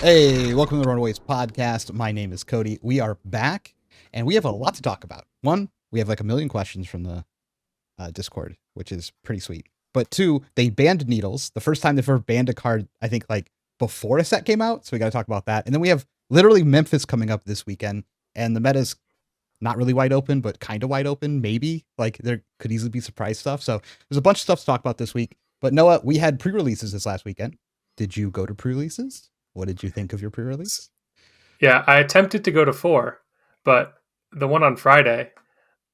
Hey, welcome to the Runaways podcast. My name is Cody. We are back, and we have a lot to talk about. One, we have like a million questions from the Discord, which is pretty sweet. But two, they banned needles. The first time they've ever banned a card, I think, like before a set came out. So we got to talk about that. And then we have literally Memphis coming up this weekend, and the meta's not really wide open, but kind of wide open, maybe. Like there could easily be surprise stuff. So there's a bunch of stuff to talk about this week. But Noah, we had pre-releases this last weekend. Did you go to pre-releases? What did you think of your pre-release? Yeah, I attempted to go to 4, but the one on Friday,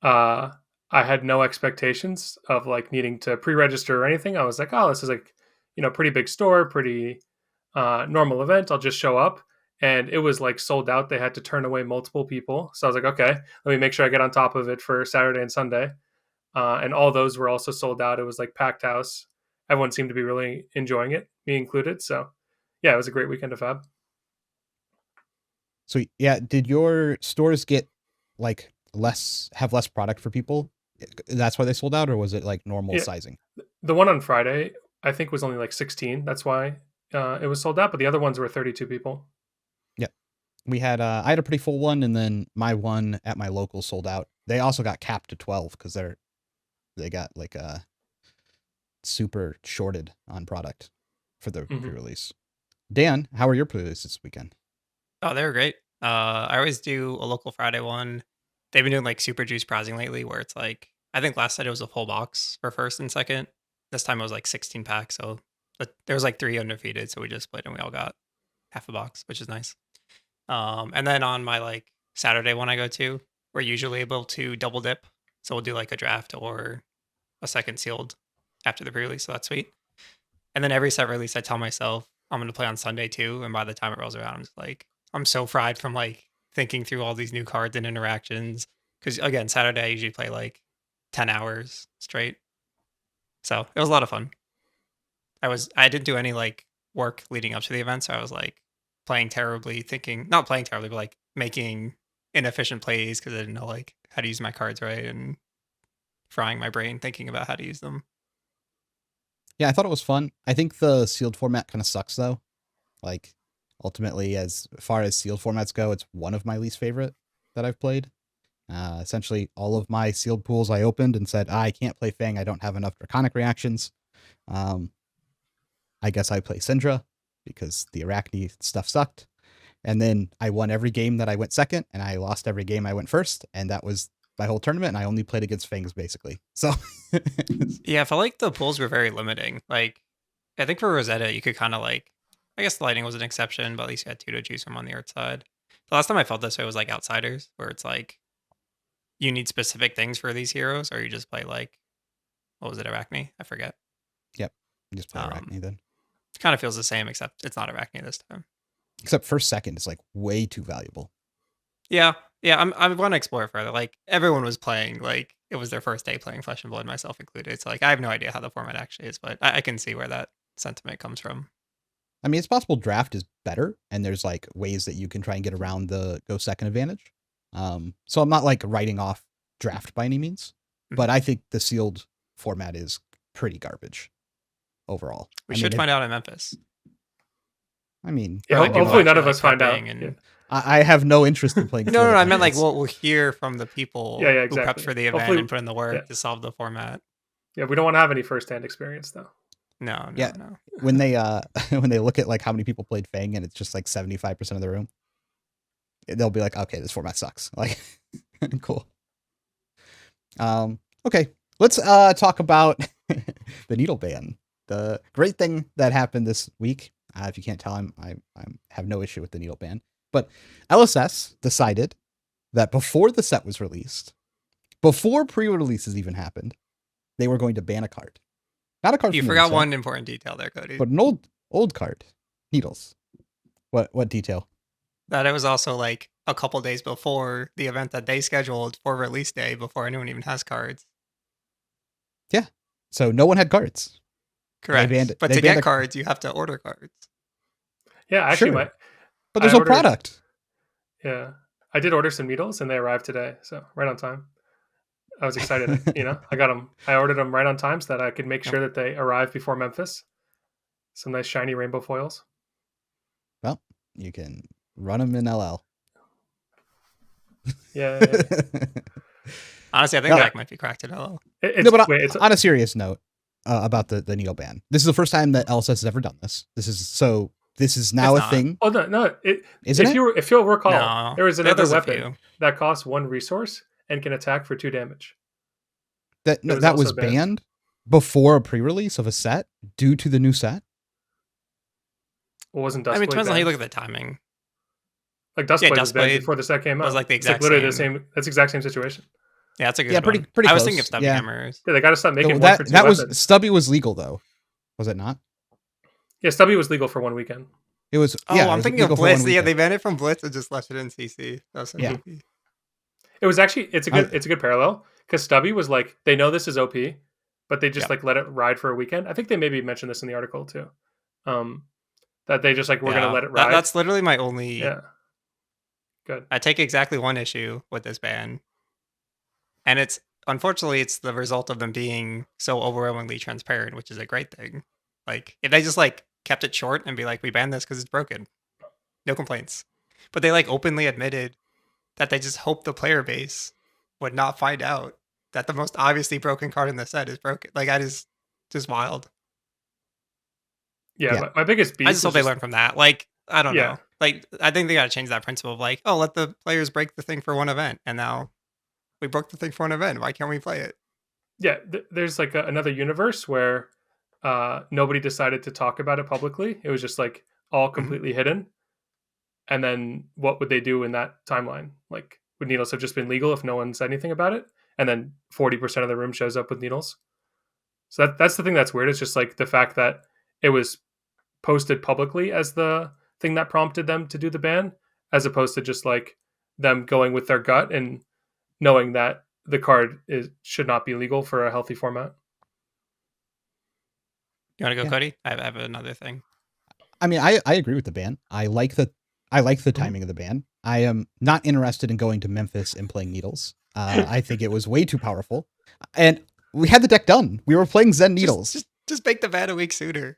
uh, I had no expectations of like needing to pre-register or anything. I was like, oh, this is like, pretty big store, pretty normal event. I'll just show up. And it was like sold out. They had to turn away multiple people. So I was like, okay, let me make sure I get on top of it for Saturday and Sunday. And all those were also sold out. It was like packed house. Everyone seemed to be really enjoying it, me included. So yeah, it was a great weekend of FAB. So yeah, did your stores get like have less product for people? That's why they sold out, or was it like normal Yeah, sizing? the one on Friday, I think, was only like 16. That's why it was sold out. But the other ones were 32 people. Yeah, we had I had a pretty full one, and then my one at my local sold out. They also got capped to 12 because they got like super shorted on product for the Hmm. pre-release. Dan, how are your pre-releases this weekend? Oh, they were great. I always do a local Friday one. They've been doing like super juice prizing lately, where it's like I think last night it was a full box for first and second. This time it was like 16 packs, so there was like 3 undefeated, so we just split and we all got half a box, which is nice. And then on my like Saturday one I go to, we're usually able to double dip, so we'll do like a draft or a second sealed after the pre-release, so that's sweet. And then every set release, I tell myself I'm going to play on Sunday too. And by the time it rolls around, I'm just like, I'm so fried from like thinking through all these new cards and interactions. Because again, Saturday I usually play like 10 hours straight. So it was a lot of fun. I didn't do any like work leading up to the event. So I was like playing terribly, not playing terribly, but like making inefficient plays because I didn't know like how to use my cards right and frying my brain thinking about how to use them. Yeah, I thought it was fun. I think the sealed format kind of sucks though. Like ultimately, as far as sealed formats go, it's one of my least favorite that I've played. Essentially, all of my sealed pools I opened and said, I can't play Fang. I don't have enough draconic reactions. Um, I guess I play Syndra because the Arachne stuff sucked. And then I won every game that I went second, and I lost every game I went first. And that was my whole tournament. And I only played against Fangs basically. So, Yeah, I felt like the pools were very limiting. Like, I think for Rosetta, you could kind of like, I guess Lightning was an exception, but at least you had two to choose from on the art side. The last time I felt this way was like Outsiders, where it's like you need specific things for these heroes, or you just play like, what was it, Arachne? I forget. yep, just play Um, Arachne then. it kind of feels the same, except it's not Arachne this time. Except first second is like way too valuable. Yeah, yeah, I want to explore it further. Like everyone was playing, like it was their first day playing Flesh and Blood, myself included. So like I have no idea how the format actually is, but I can see where that sentiment comes from. I mean, it's possible draft is better, and there's like ways that you can try and get around the go second advantage. So I'm not like writing off draft by any means, but I think the sealed format is pretty garbage overall. We I should mean, find out in Memphis. Yeah, Or like people hopefully none actually of like us find out. prepping Yeah, and I have no interest in playing no, sealed. no, at I meant like Memphis. we'll hear from the yeah, people yeah, who prepped exactly. for the event Hopefully, and put in the yeah, work to solve the format. yeah. We don't want to have any firsthand experience though. No, no, Yeah, no. when they when they look at like how many people played Fang and it's just like 75% of the room, they'll be like, okay, this format sucks. Like, cool. Okay, let's talk about the needle ban. The great thing that happened this week, if you can't tell, I have no issue with the needle ban, but LSS decided that before the set was released, before pre-releases even happened, they were going to ban a card, not a card You from the forgot reset, one important detail there, Cody. but an old card, needles. What detail? That it was also like a couple days before the event that they scheduled for release day before anyone even has cards. Yeah, so no one had cards. They banned Correct. it. But They to banned get a cards, you have to order cards. Yeah, actually, sure, but I there's no ordered. product. Yeah, I did order some needles and they arrived today, so right on time. I was excited. I got them. I ordered them right on time so that I could make Yep. sure that they arrive before Memphis. Some nice shiny rainbow foils. Well, You can run them in LL. Yeah. Honestly, I think No. Dak might be cracked at LL. No, but on a serious note about the needle ban, this is the first time that LSS has ever done this. This is now It's a not. thing. Oh no! Isn't it? If you'll recall, No. there was another There's a weapon few. that costs 1 resource and can attack for 2 damage. That was that also was banned. banned before a pre-release of a set due to the new set. Well, wasn't I Duskblade mean, it depends on how you banned? look at the timing. Like Duskblade was banned Duskblade before the set came out. was like the It's like exact literally the same. same. That's the exact same situation. Yeah, that's a good Yeah, one. pretty I was close. thinking of Stubby Yeah. Hammers. Yeah, they got to stop making one that for 2 that was weapons. Stubby was legal though, was it not? Yeah, Stubby was legal for 1 weekend. It was. Oh, yeah, it I'm was thinking of legal for 1 Blitz. Yeah, weekend. they banned it from Blitz and just left it in CC. That was so Yeah. goofy. It was actually it's a good parallel because Stubby was like they know this is OP, but they just Yep. like let it ride for a weekend. I think they maybe mentioned this in the article too. That they just like we're gonna let it ride. That's literally my only. Yeah. Good. I take exactly one issue with this ban, and it's unfortunately it's the result of them being so overwhelmingly transparent, which is a great thing. Like if they just like kept it short and be like, we banned this because it's broken, no complaints. But they like openly admitted that they just hope the player base would not find out that the most obviously broken card in the set is broken. Like that is just wild. Yeah, Yeah. my biggest beef. I just hope they learn from that. Like I don't Yeah. know. Like I think they got to change that principle of like, oh, let the players break the thing for one event, and now we broke the thing for one event. Why can't we play it? Yeah, there's like another universe where nobody decided to talk about it publicly. It was just like all completely hidden. And then what would they do in that timeline? Like, would needles have just been legal if no one said anything about it? And then 40% of the room shows up with needles. So that's the thing that's weird. It's just like the fact that it was posted publicly as the thing that prompted them to do the ban, as opposed to just like them going with their gut and knowing that the card should not be legal for a healthy format. You want to go, Yeah. Cody? I have another thing. I mean, I agree with the ban. I like the timing of the ban. I am not interested in going to Memphis and playing needles. I think it was way too powerful, and we had the deck done. We were playing Zen needles Just make the ban a week sooner.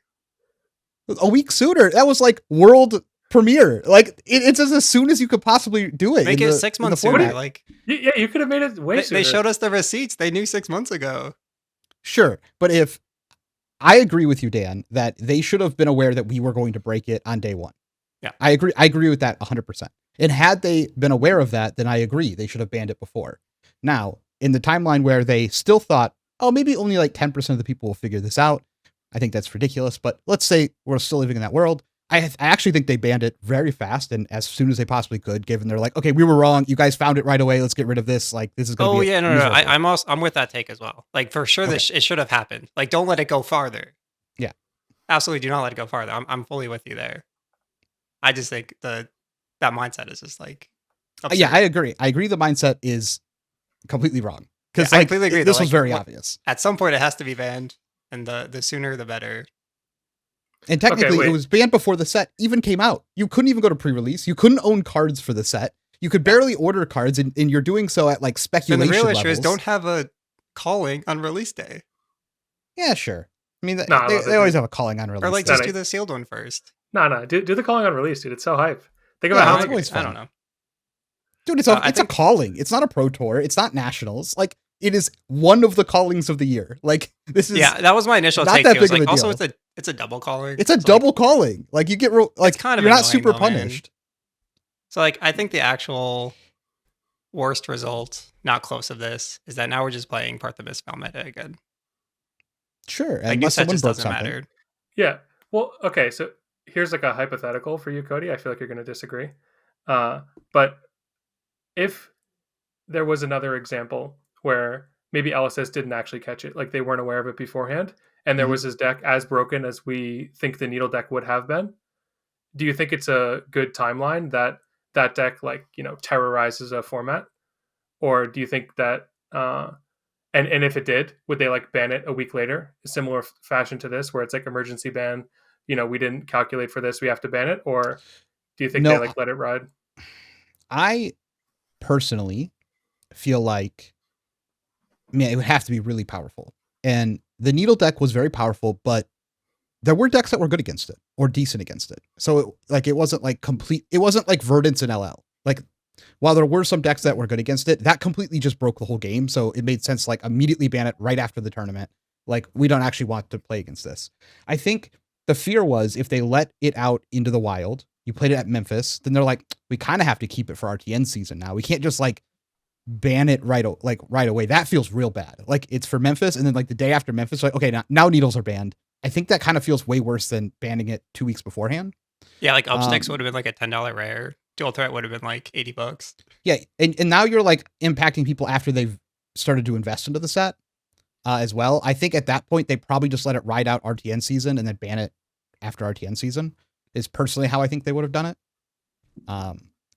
a week sooner. That was like world premiere. Like it's as soon as you could possibly do it. Make in it the- 6 in the months format. sooner. Like Yeah, you could have made it way sooner. they showed us the receipts. They knew 6 months ago. Sure, but if I agree with you, Dan, that they should have been aware that we were going to break it on day one. Yeah. I agree with that 100%. And had they been aware of that, then I agree they should have banned it before. Now, in the timeline where they still thought, oh, maybe only like 10% of the people will figure this out, I think that's ridiculous. But let's say we're still living in that world. I actually think they banned it very fast and as soon as they possibly could, given they're like, okay, we were wrong. You guys found it right away. Let's get rid of this. Like, this is going to be. Oh yeah, no. miserable. I'm with that take as well. Like for sure, Okay. it should have happened. Like don't let it go farther. Yeah. Absolutely, do not let it go farther. I'm fully with you there. I just think that mindset is just like. Absurd. Yeah, I agree. I agree. The mindset is completely wrong because Yeah, I like completely agree, this though, was like, very what- obvious. At some point, it has to be banned, and the sooner the better. And technically, wait. it was banned before the set even came out. You couldn't even go to pre-release. You couldn't own cards for the set. You could barely order cards, and you're doing so at like And speculation the real levels. issue is don't have a calling on release day, Yeah, sure. I mean, Nah, they always have a calling on release. or like day. just do the sealed one first. No. Do the calling on release, dude. It's so hype. Think Yeah, about how it's many. always I fun. don't know. Dude, it's I a think- calling. It's not a pro tour. It's not nationals. Like it is one of the callings of the year. Like this is Yeah, that was my initial not take. that Too. It was big of like, a also, deal. it's a double calling. it's a Like, double calling. Like you get like kind of you're not annoying, super though, man. punished. So like I think the actual worst result, not close of this, is that now we're just playing Parthimus Val meta again. Sure, Like new unless set someone just broke doesn't something. matter. Yeah. Well, okay. So here's like a hypothetical for you, Cody. I feel like you're going to disagree. But if there was another example where maybe LSS didn't actually catch it, like they weren't aware of it beforehand, and there Mhm. was this deck as broken as we think the needle deck would have been, do you think it's a good timeline that that deck like terrorizes a format, or do you think that and if it did, would they like ban it a week later, a similar fashion to this, where it's like emergency ban? We didn't calculate for this, we have to ban it, or do you think No, they like let it ride? I personally feel like, man, it would have to be really powerful. And the needle deck was very powerful, but there were decks that were good against it or decent against it. So it wasn't like complete. It wasn't like Verdance and LL. Like while there were some decks that were good against it, that completely just broke the whole game. So it made sense like immediately ban it right after the tournament. Like we don't actually want to play against this. I think the fear was if they let it out into the wild, you played it at Memphis, then they're like, we kind of have to keep it for RTN season now. We can't just like ban it right away. That feels real bad. Like it's for Memphis, and then like the day after Memphis, like okay, now needles are banned. I think that kind of feels way worse than banning it 2 weeks beforehand. Yeah, like Upsticks would have been like a $10 rare. Dual threat would have been like $80. Yeah, and now you're like impacting people after they've started to invest into the set as well. I think at that point they probably just let it ride out RTN season and then ban it after RTN season. Is personally how I think they would have done it.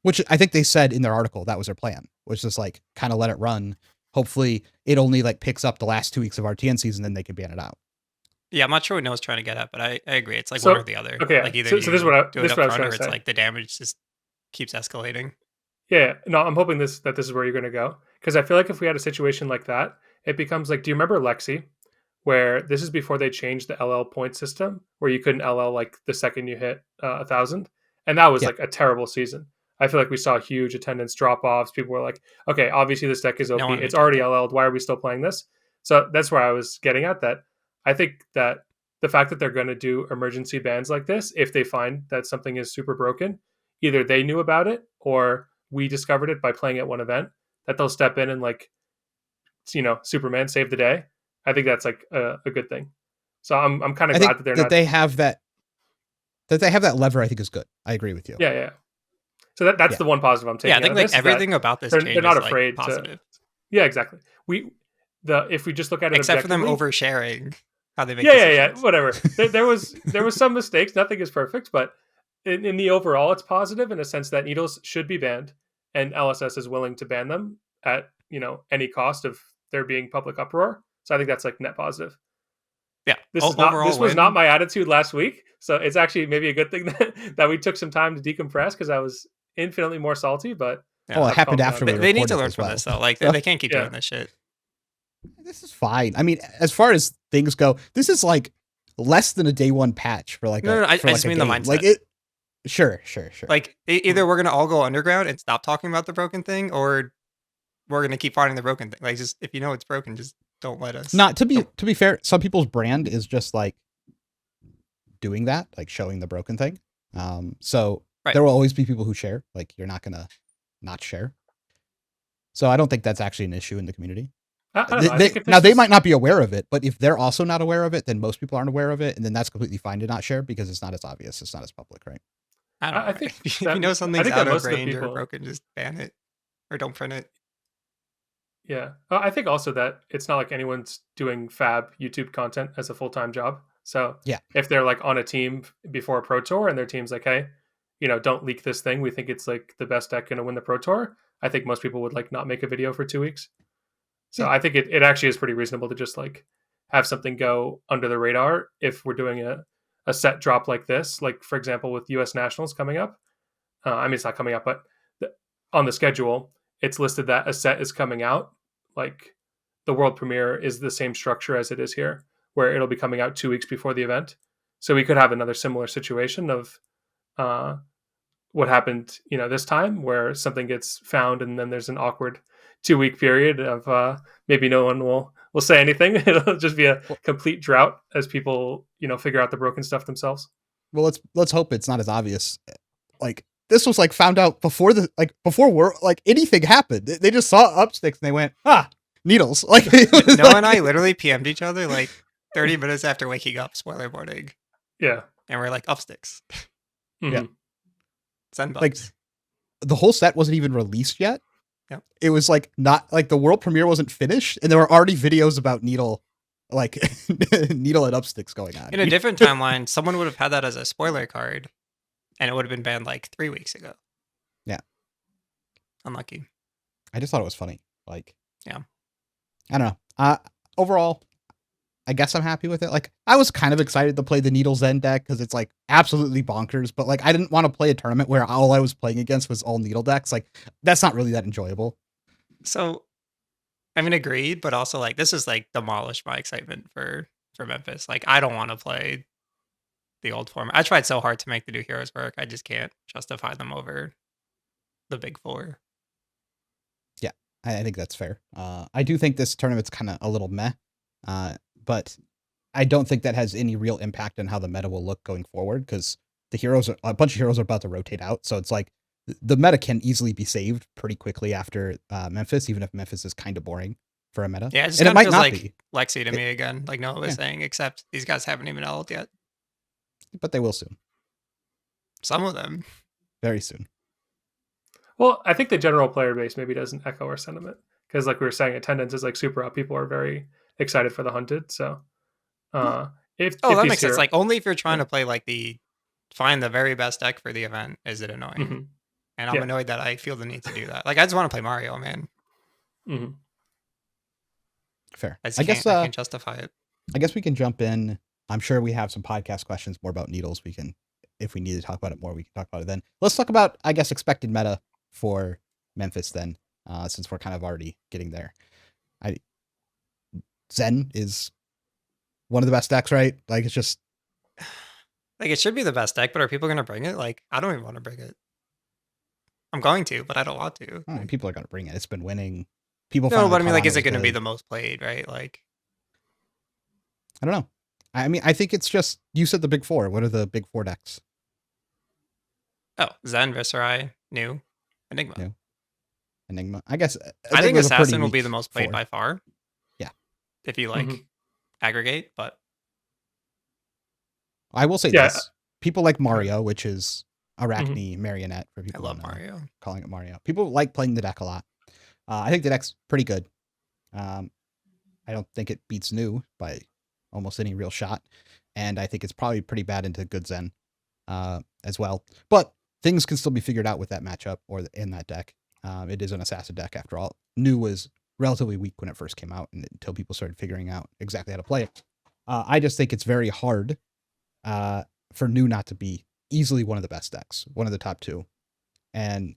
Which I think they said in their article that was their plan, was just like kind of let it run. Hopefully it only like picks up the last 2 weeks of RTN season, then they can ban it out. Yeah, I'm not sure what Noah's trying to get at, but I agree. It's like So- one or the other. okay, Like either so you this is what I- do this it is what I was up front, trying or to it's say. like the damage just keeps escalating. Yeah, no, I'm hoping this is where you're going to go, because I feel like if we had a situation like that, it becomes like, do you remember Lexi, where this is before they changed the LL point system, where you couldn't LL like the second you hit 1,000, and that was Yeah. like a terrible season. I feel like we saw huge attendance drop offs. People were like, okay, obviously this deck is OP. No one It's would do already that. LL'd. Why are we still playing this? So that's where I was getting at. That I think that the fact that they're going to do emergency bans like this, if they find that something is super broken, either they knew about it or we discovered it by playing at one event, that they'll step in and like, Superman save the day. I think that's like a good thing. So I'm kind of I glad think that they're that not. they have that lever. I think is good. I agree with you. Yeah. So that's Yeah. the one positive I'm taking. Yeah, I out think of like this, is that everything about this they're change not is like afraid to. positive. Yeah, exactly. If we just look at it Except for them objectively- oversharing how they make yeah, decisions. whatever. There was some mistakes. Nothing is perfect, but in the overall, it's positive in a sense that needles should be banned, and LSS is willing to ban them at any cost of there being public uproar. So I think that's like net positive. Yeah, This overall was win. not my attitude last week, so it's actually maybe a good thing that we took some time to decompress, because I was infinitely more salty. But Yeah. Oh, it I've happened calmed after down. we They need recorded to learn as from well. this though. Like So- they can't keep Yeah. doing this shit. This is fine. I mean, as far as things go, this is like less than a day one patch for like No, I for just like a mean the game. mindset. Like it. Sure. Like either we're gonna all go underground and stop talking about the broken thing, or we're gonna keep finding the broken thing. Like just if you know it's broken, just don't let us. Not to be fair, some people's brand is just like doing that, like showing the broken thing. So Right. there will always be people who share. Like you're not gonna not share. So I don't think that's actually an issue in the community. I don't know. I think if Now this they was- might not be aware of it, but if they're also not aware of it, then most people aren't aware of it, and then that's completely fine to not share because it's not as obvious, it's not as public, right? I don't know. I think if that- you know I something's think that out of most of the range or people- broken, just ban it or don't print it. Yeah. I think also that it's not like anyone's doing FAB YouTube content as a full-time job. So Yeah. if they're like on a team before a pro tour and their team's like, hey, don't leak this thing, we think it's like the best deck going to win the pro tour, I think most people would like not make a video for 2 weeks. So Yeah. I think it actually is pretty reasonable to just like have something go under the radar if we're doing a set drop like this. Like, for example, with US Nationals coming up. I mean, it's not coming up, but on the schedule, it's listed that a set is coming out. Like the world premiere is the same structure as it is here, where it'll be coming out 2 weeks before the event. So we could have another similar situation of what happened, this time, where something gets found and then there's an awkward 2-week period of maybe no one will say anything. It'll just be a complete drought as people, figure out the broken stuff themselves. Well, let's hope it's not as obvious. Like this was like found out before anything happened. They just saw Upsticks and they went, needles. Like Noah and I literally PM'd each other like 30 minutes after waking up, spoiler warning. Yeah. And we're like, Upsticks. Mhm. Yeah. Send bugs. Like the whole set wasn't even released yet. Yep. It was like not like the world premiere wasn't finished, and there were already videos about Needle, like Needle and Upsticks going on. In a different timeline, someone would have had that as a spoiler card, and it would have been banned like 3 weeks ago. Yeah. Unlucky. I just thought it was funny. Like, Yeah. I don't know. Overall, I guess I'm happy with it. Like, I was kind of excited to play the Needle Zen deck because it's like absolutely bonkers, but like I didn't want to play a tournament where all I was playing against was all Needle decks. Like, that's not really that enjoyable. So, I mean, agreed, but also like this is like demolished my excitement for Memphis. Like, I don't want to play the old form. I tried so hard to make the new heroes work. I just can't justify them over the big four. Yeah, I think that's fair. I do think this tournament's kind of a little meh, but I don't think that has any real impact on how the meta will look going forward, because a bunch of heroes are about to rotate out. So it's like the meta can easily be saved pretty quickly after Memphis, even if Memphis is kind of boring for a meta. Yeah, it just and it kind of might feels not like be, Lexi to me again, like Noah was Yeah. saying, except these guys haven't even ult yet. but they will soon, Some of them. very soon. Well, I think the general player base maybe doesn't echo our sentiment, because like we were saying, attendance is like super up. People are very excited for the hunted. So if Oh, that these makes sense. hero- Like only if you're trying Yeah. to play like find the very best deck for the event is it annoying. Mhm. And I'm Yeah. annoyed that I feel the need to do that. Like I just want to play Mario, man. Mhm. Fair. I can't justify it. I guess we can jump in. I'm sure we have some podcast questions more about needles. We can, if we need to talk about it more, we can talk about it then. Let's talk about, I guess, expected meta for Memphis then, since we're kind of already getting there. Zen is one of the best decks, right? Like, it's just, Like it should be the best deck, but are people gonna bring it? Like I don't even want to bring it. I'm going to, but I don't want to. people are going to bring it. It's been winning. People No, finally but I mean, caught like, on is it was going to be good. the most played, right? Like, I don't know. I mean, I think it's just, you said the big four. What are the big four decks? oh, Zen, Viserai, New, Enigma. New. Enigma. I guess I think Enigma's a pretty Assassin will be weak the most played four. by far. Yeah. If you like Mhm. aggregate, but I will say Yeah. this. People like Mario, which is Arachne Marionette for I people love who know, Mario. calling it Mario. People like playing the deck a lot. I think the deck's pretty good. I don't think it beats New by almost any real shot. And I think it's probably pretty bad into good Zen as well. But things can still be figured out with that matchup or in that deck. It is an assassin deck after all. New was relatively weak when it first came out until people started figuring out exactly how to play it. I just think it's very hard for New not to be easily one of the best decks, one of the top two. And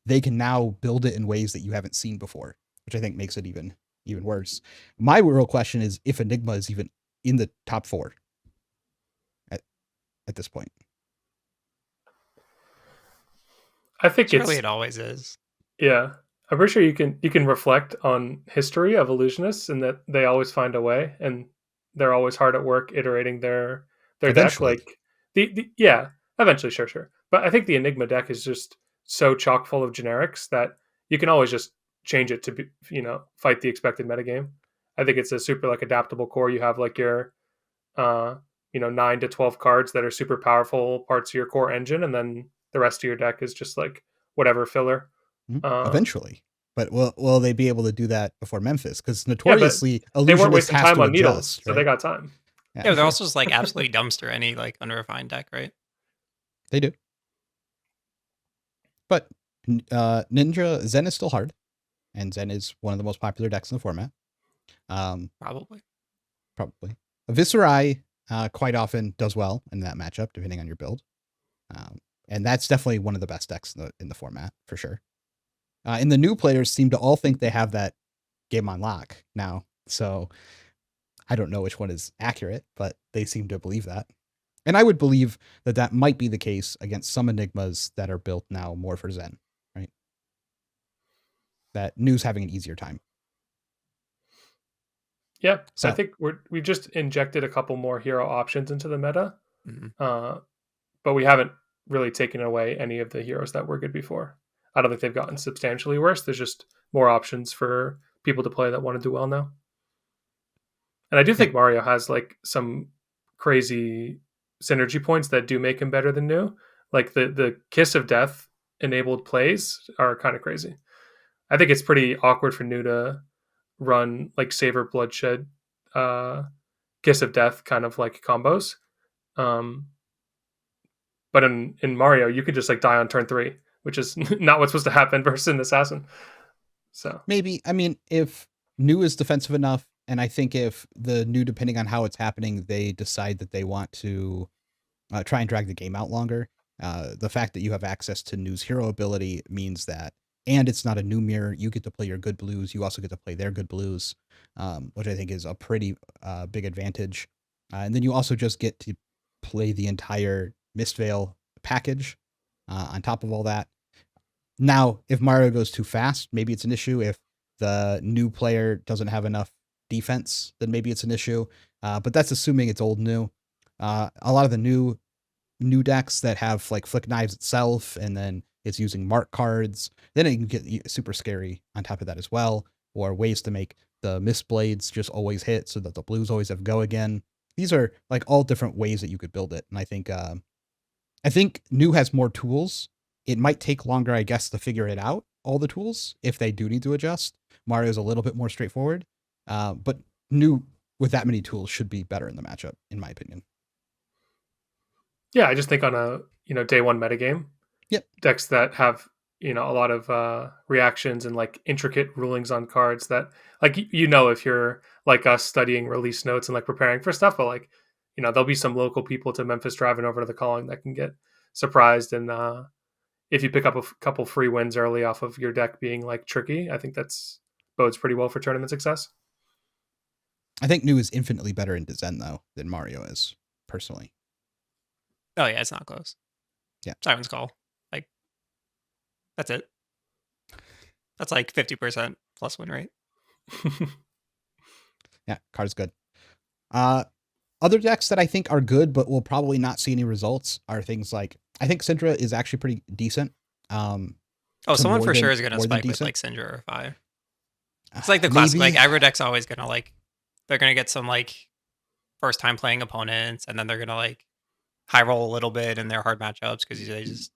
they can now build it in ways that you haven't seen before, which I think makes it even worse. My real question is if Enigma is even in the top four at this point. I think Surely it always is. Yeah, I'm pretty sure you can reflect on history of illusionists and that they always find a way, and they're always hard at work iterating their deck. Eventually. Like yeah, eventually, sure. But I think the Enigma deck is just so chock full of generics that you can always just change it to be, fight the expected metagame. I think it's a super like adaptable core. You have like your 9 to 12 cards that are super powerful parts of your core engine, and then the rest of your deck is just like whatever filler. Eventually. But will they be able to do that before Memphis? Because notoriously, they weren't wasting has time to on adjust, needles, right? so they got time. Yeah, but they're also just like absolutely dumpster any like unrefined deck, right? They do. But Ninja Zen is still hard, and Zen is one of the most popular decks in the format. Probably. Viserai quite often does well in that matchup, depending on your build. And that's definitely one of the best decks in the format, for sure. And the new players seem to all think they have that game on lock now. So I don't know which one is accurate, but they seem to believe that. And I would believe that might be the case against some Enigmas that are built now more for Zen, right? That New's having an easier time. Yeah, So, I think we've just injected a couple more hero options into the meta, but we haven't really taken away any of the heroes that were good before. I don't think they've gotten substantially worse. There's just more options for people to play that want to do well now. And I do think Mario has like some crazy synergy points that do make him better than New. Like the Kiss of Death enabled plays are kind of crazy. I think it's pretty awkward for New to run like Savor Bloodshed, Kiss of Death kind of like combos. But in Mario, you could just like die on turn 3, which is not what's supposed to happen versus an assassin. So maybe, I mean, if New is defensive enough, and I think if the New, depending on how it's happening, they decide that they want to try and drag the game out longer, the fact that you have access to New's hero ability means that, and it's not a New mirror, you get to play your good blues, you also get to play their good blues, which I think is a pretty big advantage. And then you also just get to play the entire Mistvale package on top of all that. Now, if Mario goes too fast, maybe it's an issue. If the new player doesn't have enough defense, then maybe it's an issue. But that's assuming it's old new. A lot of the new decks that have like Flick Knives itself, and then it's using mark cards, then it can get super scary on top of that as well. Or ways to make the Mist Blades just always hit so that the blues always have go again. These are like all different ways that you could build it. And I think new has more tools. It might take longer, I guess, to figure it out, all the tools, if they do need to adjust. Mario's a little bit more straightforward. But new with that many tools should be better in the matchup, in my opinion. Yeah, I just think on a day one metagame, yep, decks that have a lot of reactions and like intricate rulings on cards that like if you're like us studying release notes and like preparing for stuff, but like there'll be some local people to Memphis driving over to the calling that can get surprised, and if you pick up a couple free wins early off of your deck being like tricky, I think that's bodes pretty well for tournament success. I think new is infinitely better in Zen though than Mario is, personally. Oh yeah, it's not close. Yeah, Simon's call. Like, that's it. That's like 50% plus win rate. Yeah, card's good. Other decks that I think are good but will probably not see any results are things like, I think Syndra is actually pretty decent. Someone for sure is going to spike with like Syndra or Fire. It's like the classic, maybe. like aggro deck's always going to like, they're going to get some like first time playing opponents, and then they're going to like high roll a little bit in their hard matchups because they just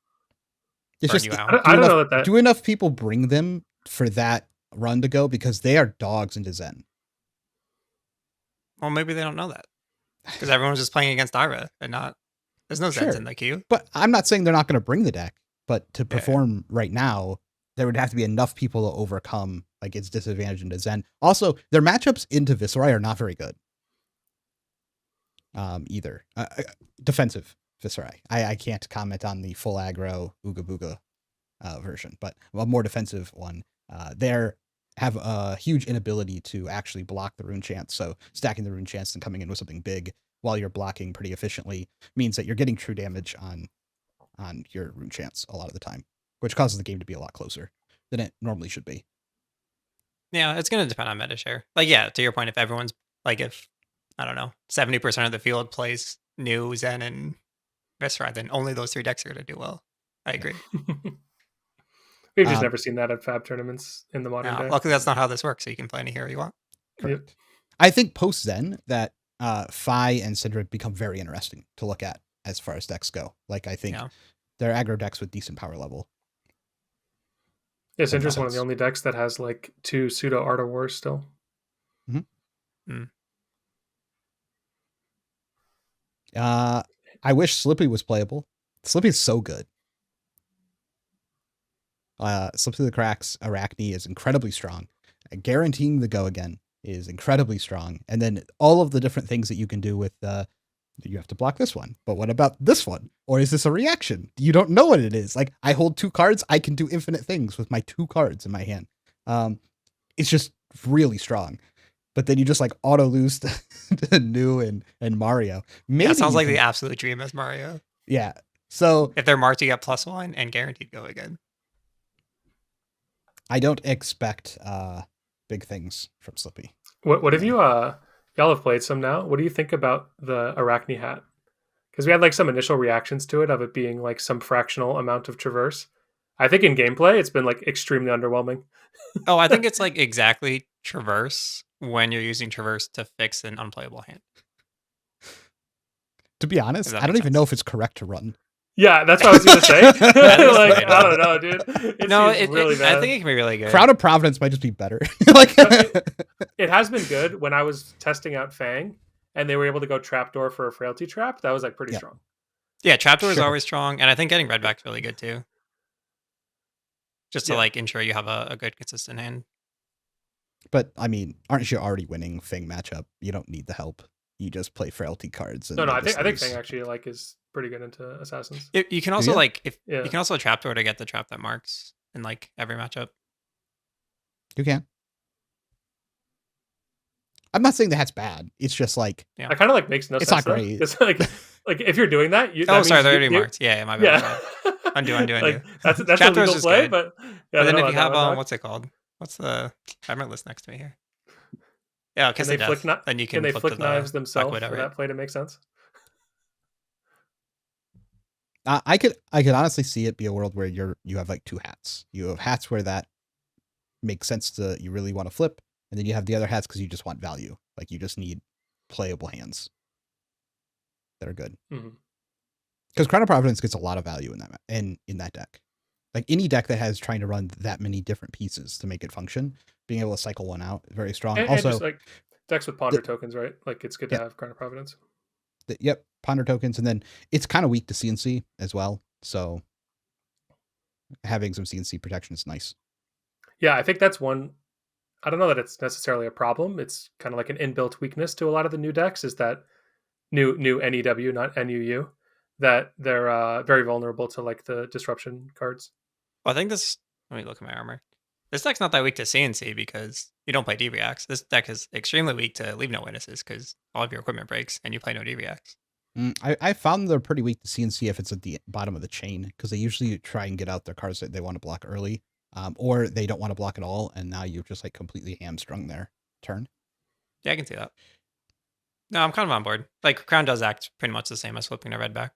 it's burn just, you out. I don't know that. Do enough people bring them for that run to go, because they are dogs into Zen. Well, maybe they don't know that because everyone's just playing against Ira and not. There's no Zens in the queue. But I'm not saying they're not going to bring the deck, but to perform right now, there would have to be enough people to overcome like its disadvantage into Zen. Also, their matchups into Viserai are not very good. Either defensive Viserai. I can't comment on the full aggro Ooga Booga version, but a more defensive one. They're have a huge inability to actually block the rune chance. So stacking the rune chance and coming in with something big while you're blocking pretty efficiently means that you're getting true damage on your rune chance a lot of the time, which causes the game to be a lot closer than it normally should be. Yeah, it's going to depend on meta share. Like, yeah, to your point, if everyone's like, if I don't know, 70% of the field plays new Zen and Viserai, then only those three decks are going to do well. I agree. We've just never seen that at FAB tournaments in the modern day. Luckily, that's not how this works. So you can play any hero you want. Correct. Yep. I think post Zen that Fi and Syndra become very interesting to look at as far as decks go. Like, I think they're aggro decks with decent power level. Yeah, Syndra's one of the only decks that has like 2 pseudo Art of Wars still. Mm-hmm. I wish Slippy was playable. Slippy is so good. Slip Through the Cracks, Arachne is incredibly strong. Guaranteeing the go again is incredibly strong. And then all of the different things that you can do with you have to block this one, but what about this one? Or is this a reaction? You don't know what it is. Like, I hold 2 cards, I can do infinite things with my 2 cards in my hand. It's just really strong. But then you just like auto lose to New and Mario. Maybe that sounds like the absolute dream as Mario. Yeah. So if they're marked, you get +1 and guaranteed go again. I don't expect big things from Slippy. What have you y'all have played some now? What do you think about the Arachne hat? Because we had like some initial reactions to it of it being like some fractional amount of traverse. I think in gameplay it's been like extremely underwhelming. Oh, I think it's like exactly traverse when you're using traverse to fix an unplayable hand. To be honest, I don't even know if it's correct to run. Yeah, that's what I was going to say. Like, I don't know, dude. It's really bad. I think it can be really good. Crown of Providence might just be better. Like, it has been good when I was testing out Fang and they were able to go trapdoor for a frailty trap. That was like pretty strong. Yeah, trapdoor is always strong, and I think getting red back's really good too. Just to like ensure you have a good consistent hand. But I mean, aren't you already winning Fang matchup? You don't need the help. You just play frailty cards. And no, I think Fang actually like is pretty good into assassins. You can also you can also trapdoor to get the trap that marks in like every matchup. You can. I'm not saying that's bad. It's just like it kind of like makes no sense. It's not great. It's like like if you're doing that, Oh, that sorry, means they're already marked. Yeah, my bad. My yeah. bad. Undo. Like that's Trap a throw is legal just play, good. but yeah, But then they if don't you let have that one mark. what's it called? What's the timer list next to me here? Yeah, Can kiss they of death. Then you can can they flip to flick knives the back themselves widow, for right? that play to make sense? I could honestly see it be a world where you have like two hats. You have hats where that makes sense to you really want to flip, and then you have the other hats because you just want value. Like you just need playable hands that are good. Because Crown of Providence gets a lot of value in that in that deck. Like any deck that has trying to run that many different pieces to make it function, being able to cycle one out is very strong. And Also, just like decks with ponder tokens, right? Like it's good to have Crown of Providence. Yep, ponder tokens, and then it's kind of weak to CNC as well. So having some CNC protection is nice. Yeah, I think that's one. I don't know that it's necessarily a problem. It's kind of like an inbuilt weakness to a lot of the new decks is that new NEW, not NUU, that they're very vulnerable to like the disruption cards. Well, I think this. Let me look at my armor. This deck's not that weak to CNC because you don't play D-Reacts. This deck is extremely weak to Leave No Witnesses because all of your equipment breaks and you play no D-Reacts. I found they're pretty weak to CNC if it's at the bottom of the chain because they usually try and get out their cards that they want to block early, or they don't want to block at all, and now you've just like completely hamstrung their turn. Yeah, I can see that. No, I'm kind of on board. Like Crown does act pretty much the same as flipping a red back.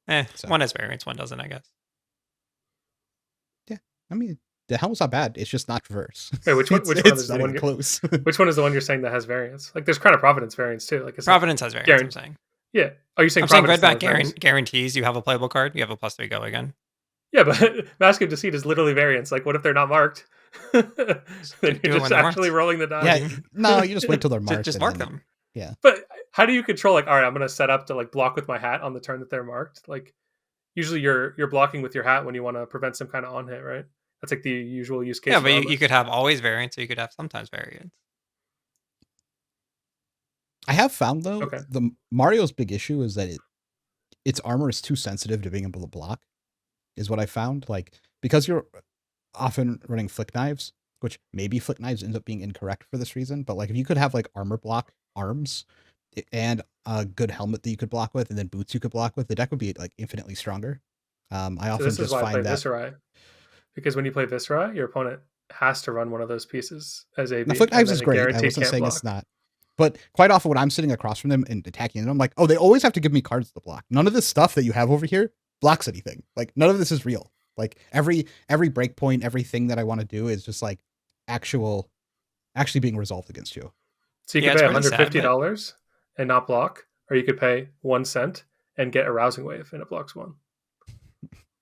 So. One has variance, one doesn't, I guess. Yeah, I mean the helm's not bad. It's just not reverse. Wait, which one is the one close? Which one is the one you're saying that has variance? Like there's Crown of Providence variance too. Like Providence has variance. I'm saying. Yeah. Are you saying? I'm saying red back guarantees you have a playable card. You have a +3 go again. Yeah, but Mask of Deceit is literally variance. Like, what if they're not marked? Then you're just actually rolling the die. Yeah, no, you just wait till they're marked. just mark them. Yeah. But how do you control? Like, all right, I'm going to set up to like block with my hat on the turn that they're marked. Like, usually you're blocking with your hat when you want to prevent some kind of on hit, right? That's like the usual use case. Yeah, but you could have always variance, or you could have sometimes variance. I have found though the Mario's big issue is that its armor is too sensitive to being able to block. Is what I found. Like because you're often running flick knives, which maybe flick knives ends up being incorrect for this reason, but like if you could have like armor block arms and a good helmet that you could block with, and then boots you could block with, the deck would be like infinitely stronger. I often just find that Viscera, because when you play Viscera, your opponent has to run one of those pieces as a flick knives is great. I wasn't saying it's not. But quite often when I'm sitting across from them and attacking them, I'm like, oh, they always have to give me cards to block. None of this stuff that you have over here blocks anything. Like none of this is real. Like every breakpoint, everything that I want to do is just like actually being resolved against you. So you could pay $150 and not block, or you could pay 1 cent and get a rousing wave and it blocks 1.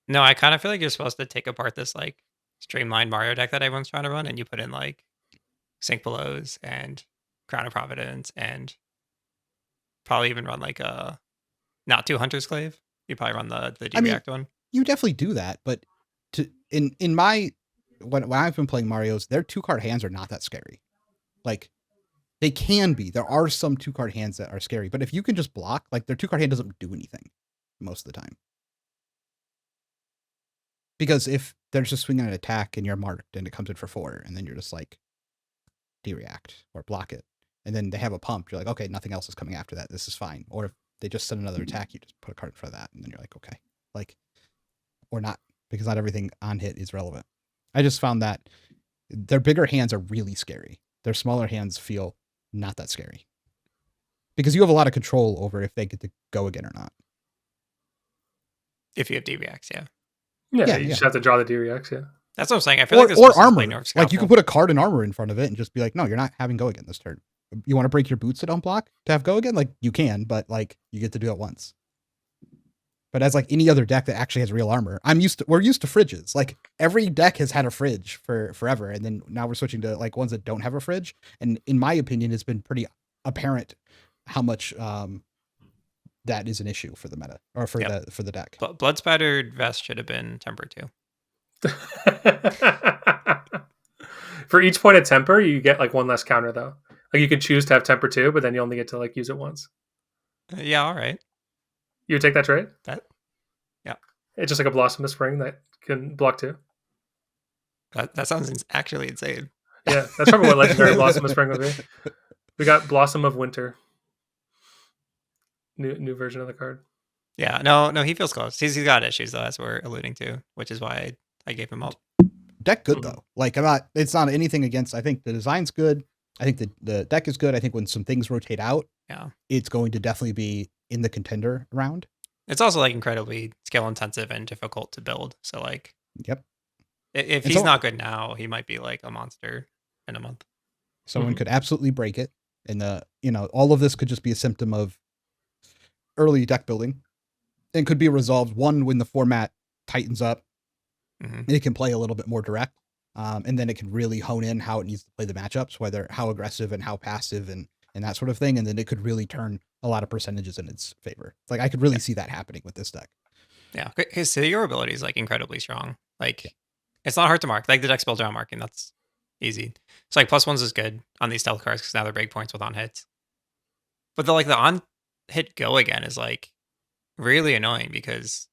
No, I kind of feel like you're supposed to take apart this like streamlined Mario deck that everyone's trying to run, and you put in like Sink Belows and Crown of Providence, and probably even run like a not 2 Hunter's Clave. You probably run the D-React one. You definitely do that, but in my when I've been playing Mario's, their 2-card hands are not that scary. Like they can be. There are some 2-card hands that are scary, but if you can just block, like their 2-card hand doesn't do anything most of the time. Because if they're just swinging an attack and you're marked and it comes in for 4, and then you're just like D-React or block it, and then they have a pump, you're like, okay, nothing else is coming after that. This is fine. Or if they just send another attack, you just put a card in front of that, and then you're like, okay. Like, or not, because not everything on hit is relevant. I just found that their bigger hands are really scary. Their smaller hands feel not that scary. Because you have a lot of control over if they get to go again or not. If you have D-Reacts, yeah. Yeah, you just have to draw the D-Reacts, yeah. That's what I'm saying. I feel like this or armor. Like you can put a card in armor in front of it and just be like, no, you're not having go again this turn. You want to break your boots that don't block to have go again? Like you can, but like you get to do it once. But as like any other deck that actually has real armor, we're used to fridges. Like every deck has had a fridge for forever, and then now we're switching to like ones that don't have a fridge. And in my opinion, it's been pretty apparent how much that is an issue for the meta or for the deck. Blood Spattered Vest should have been temper too. For each point of temper, you get like 1 less counter though. Like you could choose to have temper 2, but then you only get to like use it once. Yeah, all right. You would take that trade? Yeah. It's just like a Blossom of Spring that can block 2. That sounds actually insane. Yeah, that's probably what Legendary Blossom of Spring would be. We got Blossom of Winter. new version of the card. Yeah, no, he feels close. He's got issues though, as we're alluding to, which is why I gave him up. Deck good Mhm. though. Like it's not anything against. I think the design's good. I think the deck is good. I think when some things rotate out, Yeah, it's going to definitely be in the contender round. it's also like incredibly skill intensive and difficult to build. So like, Yep. if And he's so- not good now, he might be like a monster in a month. Someone Mhm. could absolutely break it. And all of this could just be a symptom of early deck building and could be resolved one when the format tightens up Mhm. and it can play a little bit more direct. And then it can really hone in how it needs to play the matchups, whether how aggressive and how passive and that sort of thing. And then it could really turn a lot of percentages in its favor. Like I could really see that happening with this deck. Yeah, his your ability is like incredibly strong. Like, it's not hard to mark. Like the deck's built around marking. That's easy. So like +1s is good on these stealth cards because now they're break points with on hits. But the on hit go again is like really annoying because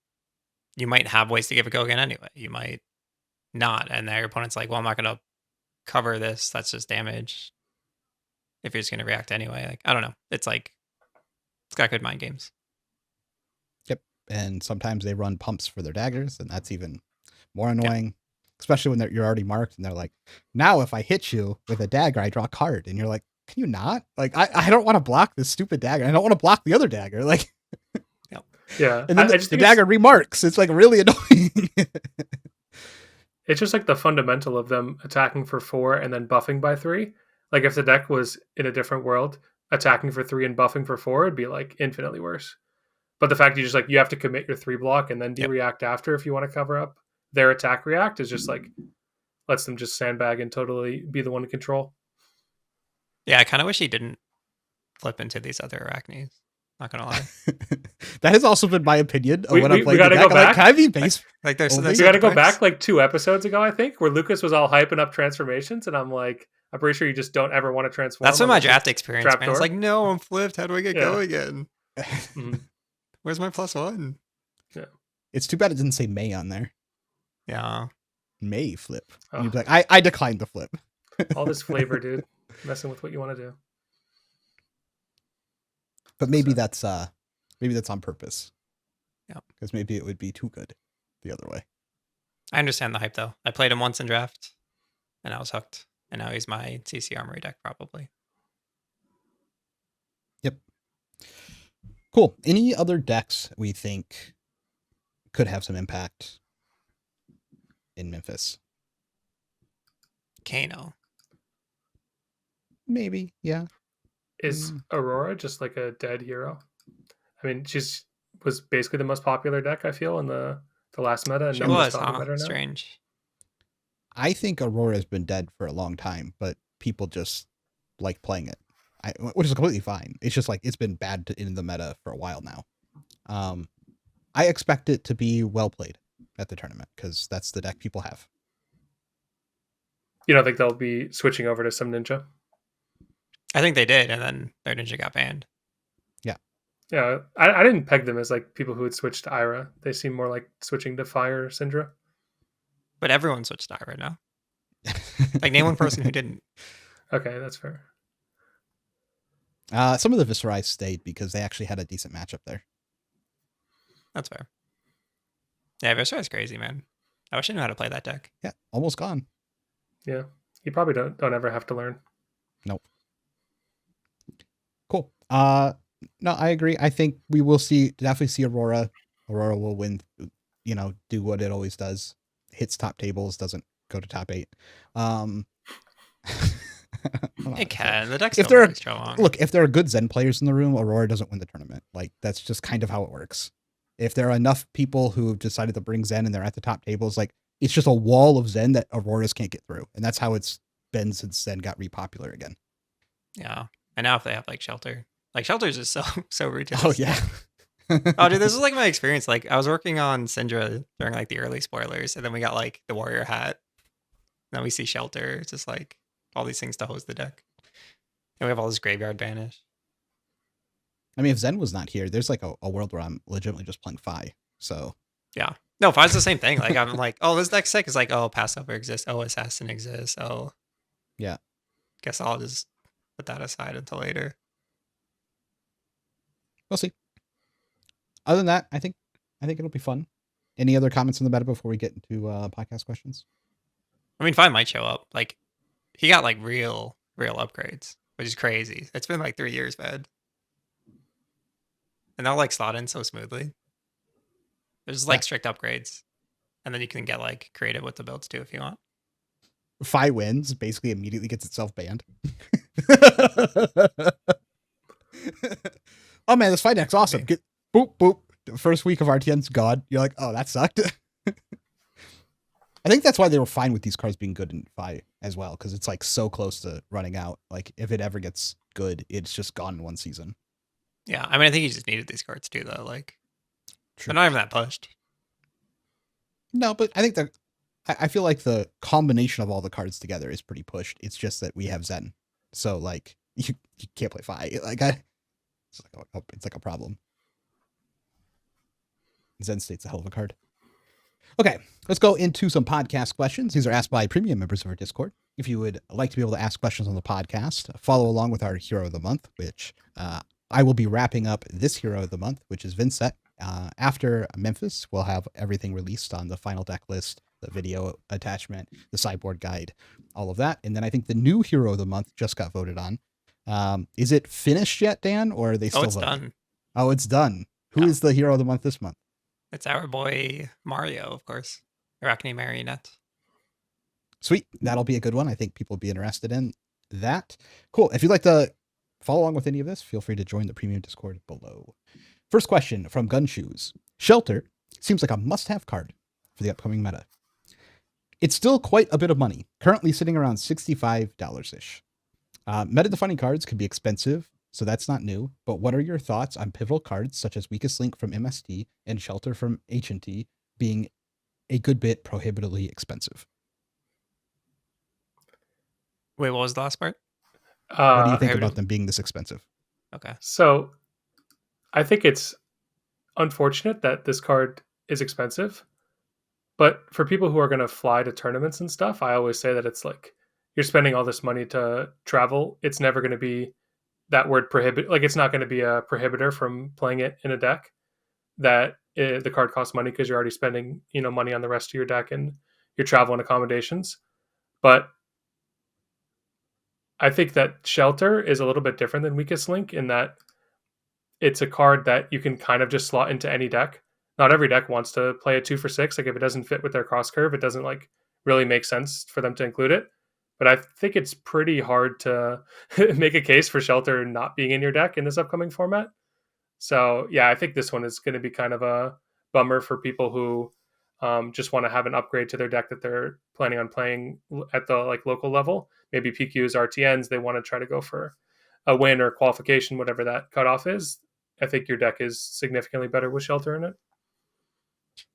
you might have ways to give it go again anyway. You might not, and then your opponent's like, well, I'm not gonna cover this. That's just damage. If you're just gonna react anyway, like I don't know. It's like it's got good mind games. Yep. And sometimes they run pumps for their daggers, and that's even more annoying. Especially when you're already marked and they're like, now if I hit you with a dagger, I draw a card. And you're like, can you not? Like, I don't want to block this stupid dagger. I don't want to block the other dagger. Like, Yeah, and then I the just think dagger remarks. It's like really annoying. it's just like the fundamental of them attacking for 4 and then buffing by 3. Like if the deck was in a different world, attacking for 3 and buffing for 4 would be like infinitely worse. But the fact you just like you have to commit your 3 block and then react after if you want to cover up their attack react is just like lets them just sandbag and totally be the one to control. Yeah, I kind of wish he didn't flip into these other arachnes. Not gonna lie. That has also been my opinion of We- when we- I'm we playing gotta the go deck. I'm like, back. can I be base? Like there's Only- We got to go back like 2 episodes ago, I think, where Lucas was all hyping up transformations, and I'm like, I'm pretty sure you just don't ever want to transform. That's been my unless draft it's experience, man. trapdoor. It's like, no, I'm flipped. How do I get Yeah. go again? Mhm. Where's my +1? It's too bad it didn't say May on there. Yeah. May flip. And Oh. you'd be like, I declined the flip. All this flavor, dude, messing with what you want to do. But maybe So- that's on purpose. Yep. Because maybe it would be too good the other way. I understand the hype though. I played him once in draft and I was hooked. And now he's my CC Armory deck probably. Cool. Any other decks we think could have some impact in Memphis? Kano. Maybe, yeah. Is Aurora just like a dead hero? I mean, she's was basically the most popular deck I feel in the last meta, and She no one's was, talking huh? about her now. Strange. I think Aurora's been dead for a long time, but people just like playing it, which is completely fine. It's just like it's been bad in the meta for a while now. I expect it to be well played at the tournament because that's the deck people have. You don't think they'll be switching over to some ninja? I think they did, and then their ninja got banned. Yeah, I didn't peg them as like people who would switch to Ira. They seem more like switching to Fire or Syndra. But everyone switched to Ira now. Like name one person who didn't. Okay, that's fair. Some of the Viserai stayed because they actually had a decent matchup there. That's fair. Yeah, Visceral's crazy, man. I wish I knew how to play that deck. Yeah, almost gone. Yeah, you probably don't ever have to learn. Nope. Cool. No, I agree. I think we will definitely see Aurora. Aurora will win, do what it always does. Hits top tables, doesn't go to top 8. It can. The deck's If still there are- really strong. Look, if there are good Zen players in the room, Aurora doesn't win the tournament. Like, that's just kind of how it works. If there are enough people who have decided to bring Zen and they're at the top tables, like, it's just a wall of Zen that Auroras can't get through. And that's how it's been since Zen got repopular again. Yeah. And now if they have like Shelter. Like Shelter's just so ridiculous. Oh, yeah. Oh, dude, this is like my experience. Like I was working on Syndra during like the early spoilers, and then we got like the warrior hat. Then we see Shelter. It's just like all these things to hose the deck. And we have all this graveyard banish. I mean, if Zen was not here, there's like a world where I'm legitimately just playing Fi. So Yeah. No, Five's the same thing. Like I'm like, oh, this deck's sick. It's like, oh, Passover exists. Oh, Assassin exists. Oh. Yeah. Guess I'll just put that aside until later. we'll see. other than that, I think it'll be fun. Any other comments on the meta before we get into podcast questions? I mean, 5 might show up. Like, he got like real upgrades, which is crazy. It's been like 3 years, man. And they'll like slot in so smoothly. There's like strict upgrades. And then you can get like creative with the builds too if you want. 5 wins, basically immediately gets itself banned. Oh man, this fight neck's awesome. Get boop boop. The first week of RTN's gone. You're like, oh, that sucked. I think that's why they were fine with these cards being good in Fi as well, because it's like so close to running out. Like if it ever gets good, it's just gone in one season. Yeah, I mean, I think he just needed these cards too, though. Like, True. they're not even that pushed. No, but I think that I feel like the combination of all the cards together is pretty pushed. It's just that we have Zen, so like you can't play Fi. Like it's like a problem. Zen State's a hell of a card. Okay, let's go into some podcast questions. These are asked by premium members of our Discord. If you would like to be able to ask questions on the podcast, follow along with our Hero of the Month, which I will be wrapping up this Hero of the Month, which is Vincent. After Memphis, we'll have everything released on the final deck list, the video attachment, the sideboard guide, all of that. And then I think the new Hero of the Month just got voted on. Is it finished yet, Dan, or are they still voting? Done. Oh, it's done. Who is the Hero of the Month this month? It's our boy Mario, of course. Arachne Marionette. Sweet. That'll be a good one. I think people will be interested in that. Cool. If you'd like to follow along with any of this, feel free to join the premium Discord below. First question from Gunshoes. Shelter seems like a must-have card for the upcoming meta. It's still quite a bit of money, currently sitting around $65-ish. Meta-defining cards can be expensive, so that's not new, but what are your thoughts on pivotal cards such as Weakest Link from MST and Shelter from H&T being a good bit prohibitively expensive? Wait, what was the last part? What do you think about them being this expensive? Okay. So I think it's unfortunate that this card is expensive, but for people who are going to fly to tournaments and stuff, I always say that it's like you're spending all this money to travel. It's never going to be that word prohibit. Like it's not going to be a prohibitor from playing it in a deck that the card costs money because you're already spending, money on the rest of your deck and your travel and accommodations. But I think that Shelter is a little bit different than Weakest Link in that it's a card that you can kind of just slot into any deck. Not every deck wants to play a 2 for 6. Like if it doesn't fit with their cross curve, it doesn't like really make sense for them to include it. But I think it's pretty hard to make a case for Shelter not being in your deck in this upcoming format. So yeah, I think this one is going to be kind of a bummer for people who just want to have an upgrade to their deck that they're planning on playing at the like local level. Maybe PQs, RTNs, they want to try to go for a win or qualification, whatever that cutoff is. I think your deck is significantly better with Shelter in it.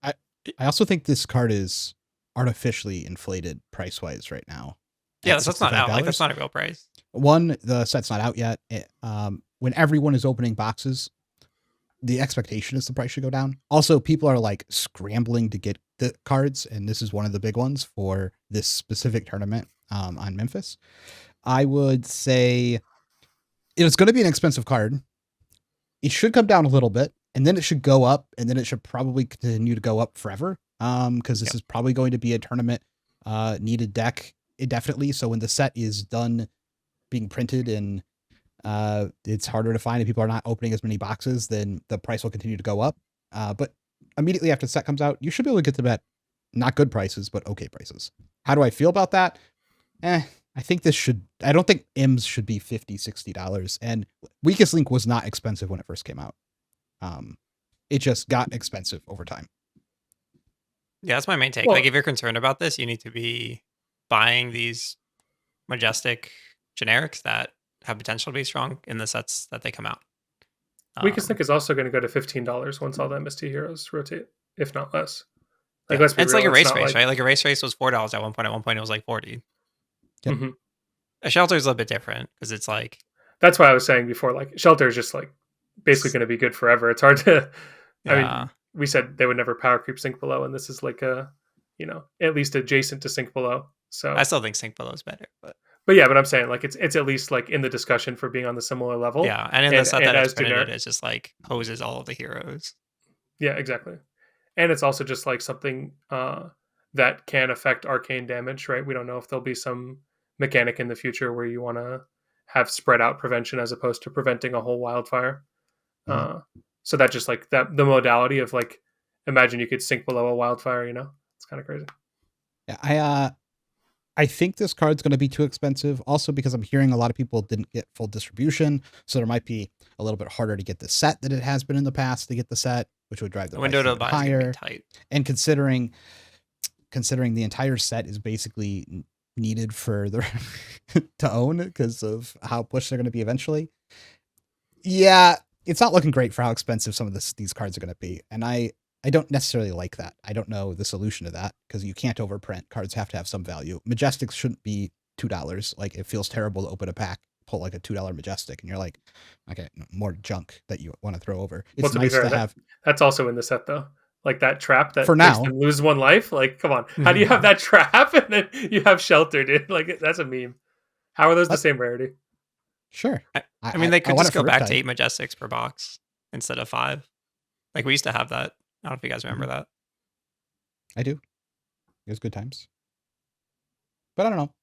I also think this card is artificially inflated price-wise right now. Yeah, that's not out. Like, that's not a real price. One, the set's not out yet. When everyone is opening boxes, the expectation is the price should go down. Also, people are like scrambling to get the cards, and this is one of the big ones for this specific tournament on Memphis. I would say it's going to be an expensive card. It should come down a little bit, and then it should go up, and then it should probably continue to go up forever because this is probably going to be a tournament needed deck indefinitely. So when the set is done being printed and it's harder to find and people are not opening as many boxes, then the price will continue to go up. But immediately after the set comes out, you should be able to get them at not good prices, but okay prices. How do I feel about that? I think I don't think IMS should be $50, $60. And Weakest Link was not expensive when it first came out. It just got expensive over time. Yeah, that's my main take. Well, like if you're concerned about this, you need to be buying these majestic generics that have potential to be strong in the sets that they come out. Weakest Link is also going to go to $15 once all the MST heroes rotate, if not less. Like, yeah. let's be it's real, like a race race, like... right? Like a race race was $4 at one point. At one point, it was like $40. Yep. Mm-hmm. A Shelter is a little bit different because it's like... That's why I was saying before, like, Shelter is just, like, basically going to be good forever. It's hard to... I mean, we said they would never power creep Sink Below, and this is like a, at least adjacent to Sink Below. So I still think Sink Below is better, but I'm saying, like, it's at least, like, in the discussion for being on the similar level. Yeah, and in the set that it's printed, it's just, like, hoses all of the heroes. Yeah, exactly. And it's also just like something that can affect arcane damage, right? We don't know if there'll be some mechanic in the future where you want to have spread out prevention as opposed to preventing a whole wildfire. Mhm. So that just like that the modality of like imagine you could sink below a wildfire, it's kind of crazy. Yeah, I think this card's going to be too expensive. Also, because I'm hearing a lot of people didn't get full distribution, so there might be a little bit harder to get the set than it has been in the past to get the set, which would drive the The window price to even buy is gonna be higher. tight. And considering the entire set is basically needed for the to own because of how pushed they're going to be eventually. Yeah, it's not looking great for how expensive some of these cards are going to be, and I don't necessarily like that. I don't know the solution to that because you can't overprint. Cards have to have some value. Majestics shouldn't be $2. Like it feels terrible to open a pack, pull like a $2 Majestic, and you're like, okay, more junk that you want to throw over. Well, It's to be nice fair, to have that's also in the set though. Like that trap for that makes now. them lose one life. Like, come on, how do you have that trap and then you have shelter, dude? Like that's a meme. How are those the same rarity? Sure. I mean, they could want just it for go back to Riptide. 8 Majestics per box instead of 5. Like we used to have that. I don't know if you guys remember that. I do. It was good times. But I don't know.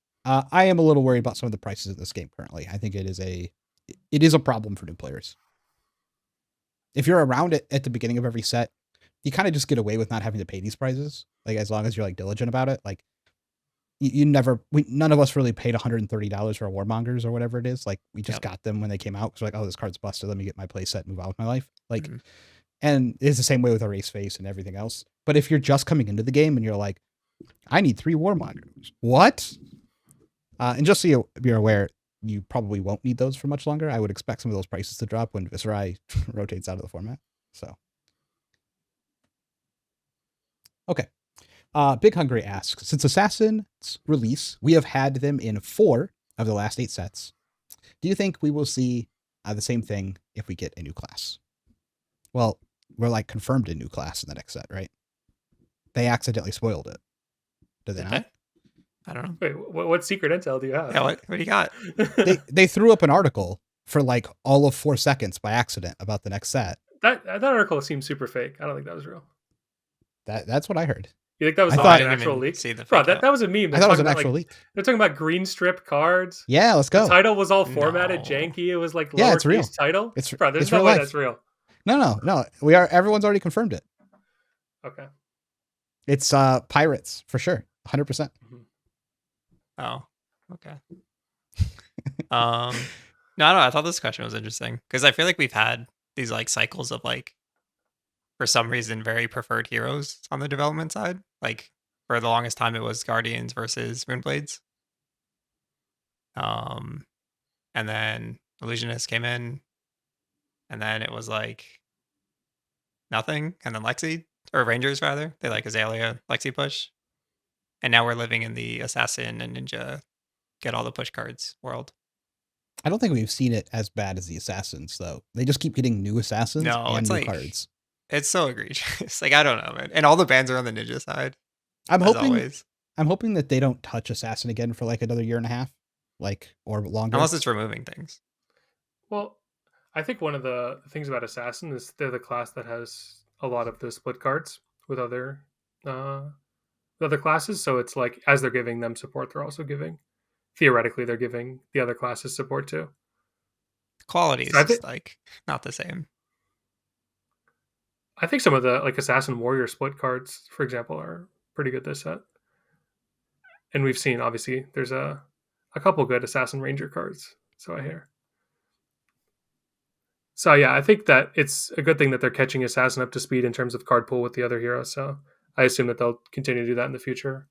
I am a little worried about some of the prices of this game currently. I think it is a problem for new players. If you're around it at the beginning of every set, you kind of just get away with not having to pay these prices. Like as long as you're like diligent about it. Like none of us really paid $130 for a Warmongers or whatever it is. Like we just got them when they came out. So like, oh, this card's busted. Let me get my play set and move on with my life. Like, and it's the same way with Erase Face and everything else. But if you're just coming into the game and you're like, I need 3 Warmongers. What? And just so you're aware, you probably won't need those for much longer. I would expect some of those prices to drop when Viserai rotates out of the format. So, okay. Big Hungry asks, since Assassin's release, we have had them in 4 of the last 8 sets. Do you think we will see the same thing if we get a new class? Well, we're like confirmed a new class in the next set, right? They accidentally spoiled it. Did they not? I don't know. Wait, what secret intel do you have? Yeah, what do you got? They threw up an article for like all of 4 seconds by accident about the next set. That article seems super fake. I don't think that was real. That's what I heard. You think that was I like thought- an actual leak? See the Bro, fake that was a meme. I thought it was an actual leak. They're talking about green strip cards. Yeah, let's go. The title was all formatted, No. janky. It was like Yeah, it's real. lowercase title. It's Bro, there's it's no real way life. that's real. No. Everyone's already confirmed it. Okay. It's pirates for sure. 100%. Oh, okay. No, I thought this question was interesting because I feel like we've had these like cycles of like, for some reason, very preferred heroes on the development side. Like for the longest time, it was Guardians versus Runeblades. And then Illusionist came in, and then it was like nothing, and then Lexi or Rangers rather. They like Azalea, Lexi push, and now we're living in the Assassin and Ninja get all the push cards world. I don't think we've seen it as bad as the Assassins though. They just keep getting new Assassins No, and it's new like cards. It's so egregious. Like I don't know, man. And all the bans are on the Ninja side. I'm as hoping always. I'm hoping that they don't touch Assassin again for like another year and a half, like or longer. Unless it's removing things. Well, I think one of the things about Assassin is they're the class that has a lot of the split cards with other classes. So it's like as they're giving them support, they're also theoretically they're giving the other classes support too. The quality is just like not the same. I think some of the like Assassin Warrior split cards, for example, are pretty good this set. And we've seen obviously there's a couple good Assassin Ranger cards. So I hear. So yeah, I think that it's a good thing that they're catching Assassin up to speed in terms of card pool with the other heroes. So I assume that they'll continue to do that in the future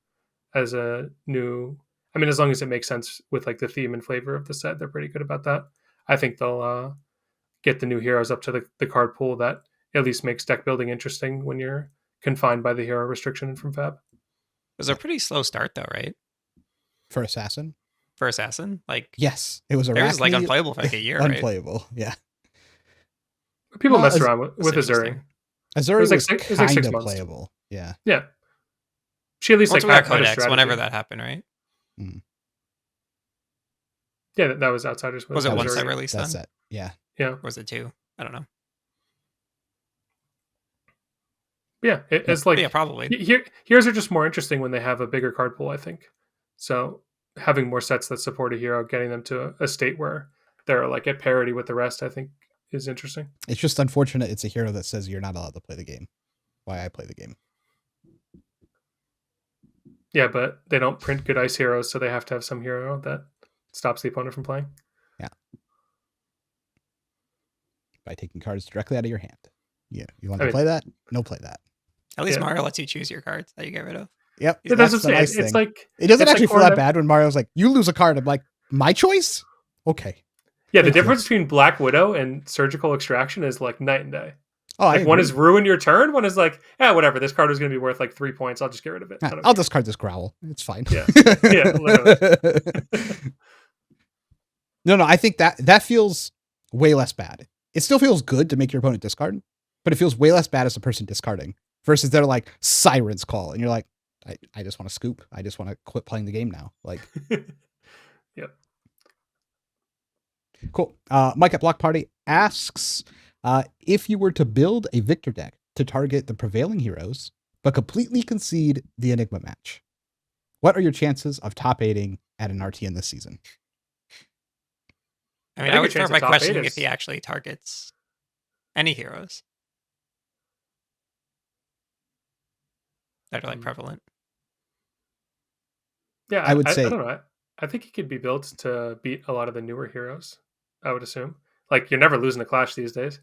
as a new. I mean, as long as it makes sense with like the theme and flavor of the set, they're pretty good about that. I think they'll get the new heroes up to the card pool that at least makes deck building interesting when you're confined by the hero restriction from FAB. It was a pretty slow start though, right? For Assassin? For Assassin? Like yes. It was it was like unplayable for like a year, unplayable, right? Yeah. People messed around with Azuri. Azuri was like kind of playable. Yeah. Yeah. She at least once like we got had a Codex, strategy. whenever that happened, right? Yeah, that was Outsiders. Was it Azuri. one set release then? That set. Yeah. Yeah. Or was it 2? I don't know. Yeah, it's like Yeah, probably. heroes are just more interesting when they have a bigger card pool, I think. So having more sets that support a hero, getting them to a state where they're like at parity with the rest, I think is interesting. It's just unfortunate it's a hero that says you're not allowed to play the game. Why I play the game. Yeah, but they don't print good ice heroes, so they have to have some hero that stops the opponent from playing. Yeah. By taking cards directly out of your hand. Yeah. You want to play that? No, play that. At least Mario lets you choose your cards that you get rid of. Yep. Yeah, that's the nice thing. It's like it doesn't actually like feel that bad when Mario's like, you lose a card. I'm like, my choice? Okay. Yeah, the difference between Black Widow and Surgical Extraction is like night and day. Oh, like one is ruin your turn, one is like, whatever. This card is going to be worth like 3 points. I'll just get rid of it. I'll discard this growl. It's fine. Yeah, yeah, literally. No. I think that feels way less bad. It still feels good to make your opponent discard, but it feels way less bad as a person discarding versus they're like Siren's Call, and you're like, I just want to scoop. I just want to quit playing the game now. Like, yep. Cool. Mike at Block Party asks, if you were to build a Victor deck to target the prevailing heroes, but completely concede the Enigma match, what are your chances of top 8ing at an RTN this season? I mean, I would start by questioning if he actually targets any heroes that are like prevalent. Yeah, I would say. I don't know. I think he could be built to beat a lot of the newer heroes. I would assume. Like you're never losing a clash these days.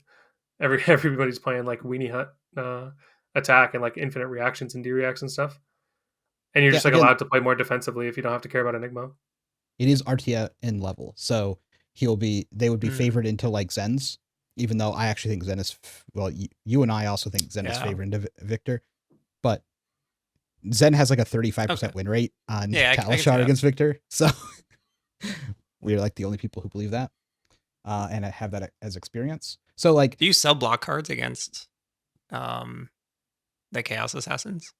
Everybody's playing like Weenie Hut attack and like infinite reactions and D-reacts and stuff. And you're just like allowed to play more defensively if you don't have to care about Enigma. It is RTN level, so they would be favored into like Zen's, even though I actually think Zen is you and I also think Zen is favored into Victor, but Zen has like a 35% win rate on Talishar against Victor, so we're like the only people who believe that, and I have that as experience. So like, do you sell block cards against the Chaos Assassins?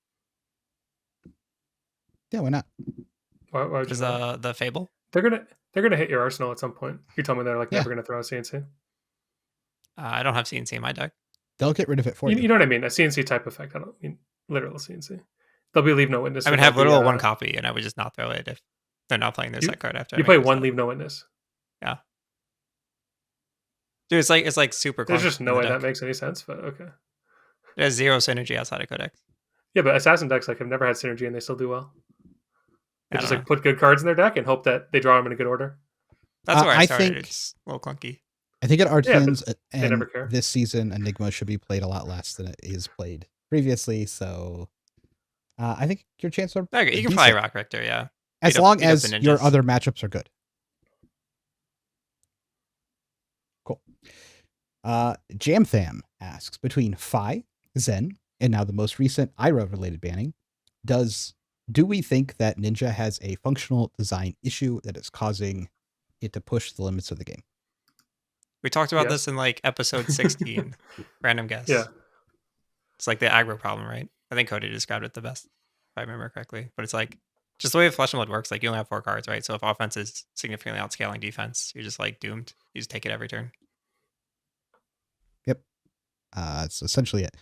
Yeah, why not? Why would you the Fable? They're gonna hit your arsenal at some point. You told me they're like never gonna throw a CNC. I don't have CNC in my deck. They'll get rid of it for you. You know what I mean? A CNC type effect. I don't mean literal CNC. They'll be leave no witness. I would have literal one copy, and I would just not throw it if they're not playing their set card after. You play one leave no witness. Yeah. Dude, it's like super. There's just no way that makes any sense, but okay. It has 0 synergy outside of Codex. Yeah, but assassin decks like have never had synergy and they still do well. They just like put good cards in their deck and hope that they draw them in a good order. That's where I started. It's a little clunky. I think at RTNs and this season, Enigma should be played a lot less than it is played previously. So I think your chances are you can play Rock Rector, yeah. As long as your other matchups are good. Cool. Jamtham asks, between Phi, Zen, and now the most recent Ira-related banning, do we think that Ninja has a functional design issue that is causing it to push the limits of the game? We talked about this in like episode 16. Random guess. Yeah. It's like the aggro problem, right? I think Cody described it the best, if I remember correctly. But it's like just the way Flesh and Blood works. Like you only have 4 cards, right? So if offense is significantly outscaling defense, you're just like doomed. You just take it every turn. Yep. It's essentially it.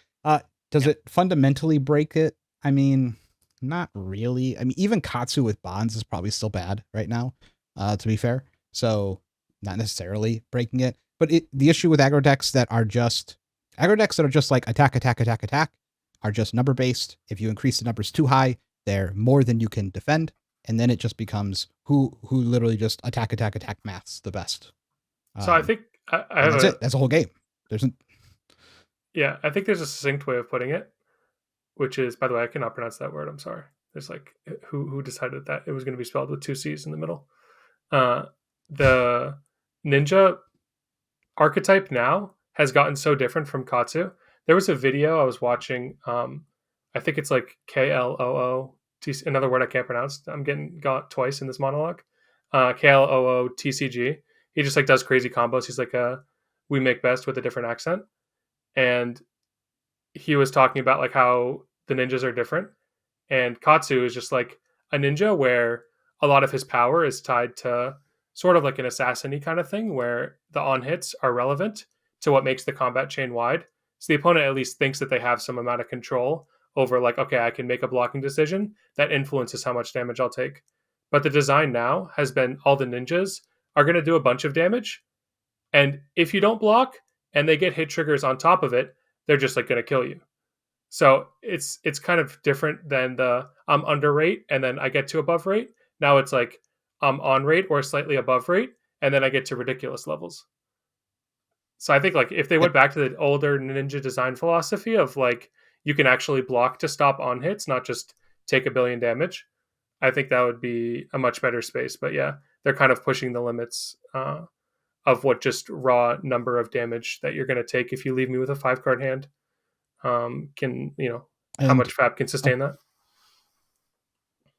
Does it fundamentally break it? I mean, not really. I mean, even Katsu with bonds is probably still bad right now, to be fair. So not necessarily breaking it. But the issue with aggro decks that are just like attack, are just number based. If you increase the numbers too high, they're more than you can defend. And then it just becomes who literally just attack maths the best. So I think that's it. That's the whole game. Yeah, I think there's a succinct way of putting it, which is, by the way, I cannot pronounce that word. I'm sorry. There's like who decided that it was going to be spelled with 2 C's in the middle. The Ninja archetype now has gotten so different from Katsu. There was a video I was watching. I think it's like KLOO, another word I can't pronounce. I'm getting got twice in this monologue. KLOO TCG. He just like does crazy combos. He's like we make best with a different accent. And he was talking about like how the ninjas are different. And Katsu is just like a ninja where a lot of his power is tied to sort of like an assassin-y kind of thing where the on hits are relevant to what makes the combat chain wide. So the opponent at least thinks that they have some amount of control over, like, okay, I can make a blocking decision that influences how much damage I'll take. But the design now has been all the ninjas are going to do a bunch of damage. And if you don't block and they get hit triggers on top of it, they're just like going to kill you. So it's kind of different than the I'm under rate and then I get to above rate. Now it's like I'm on rate or slightly above rate, and then I get to ridiculous levels. So I think like if they went back to the older ninja design philosophy of like you can actually block to stop on hits, not just take a billion damage, I think that would be a much better space. But yeah, they're kind of pushing the limits of what just raw number of damage that you're going to take if you leave me with a 5-card hand. Can, you know, how And much FAB can sustain that?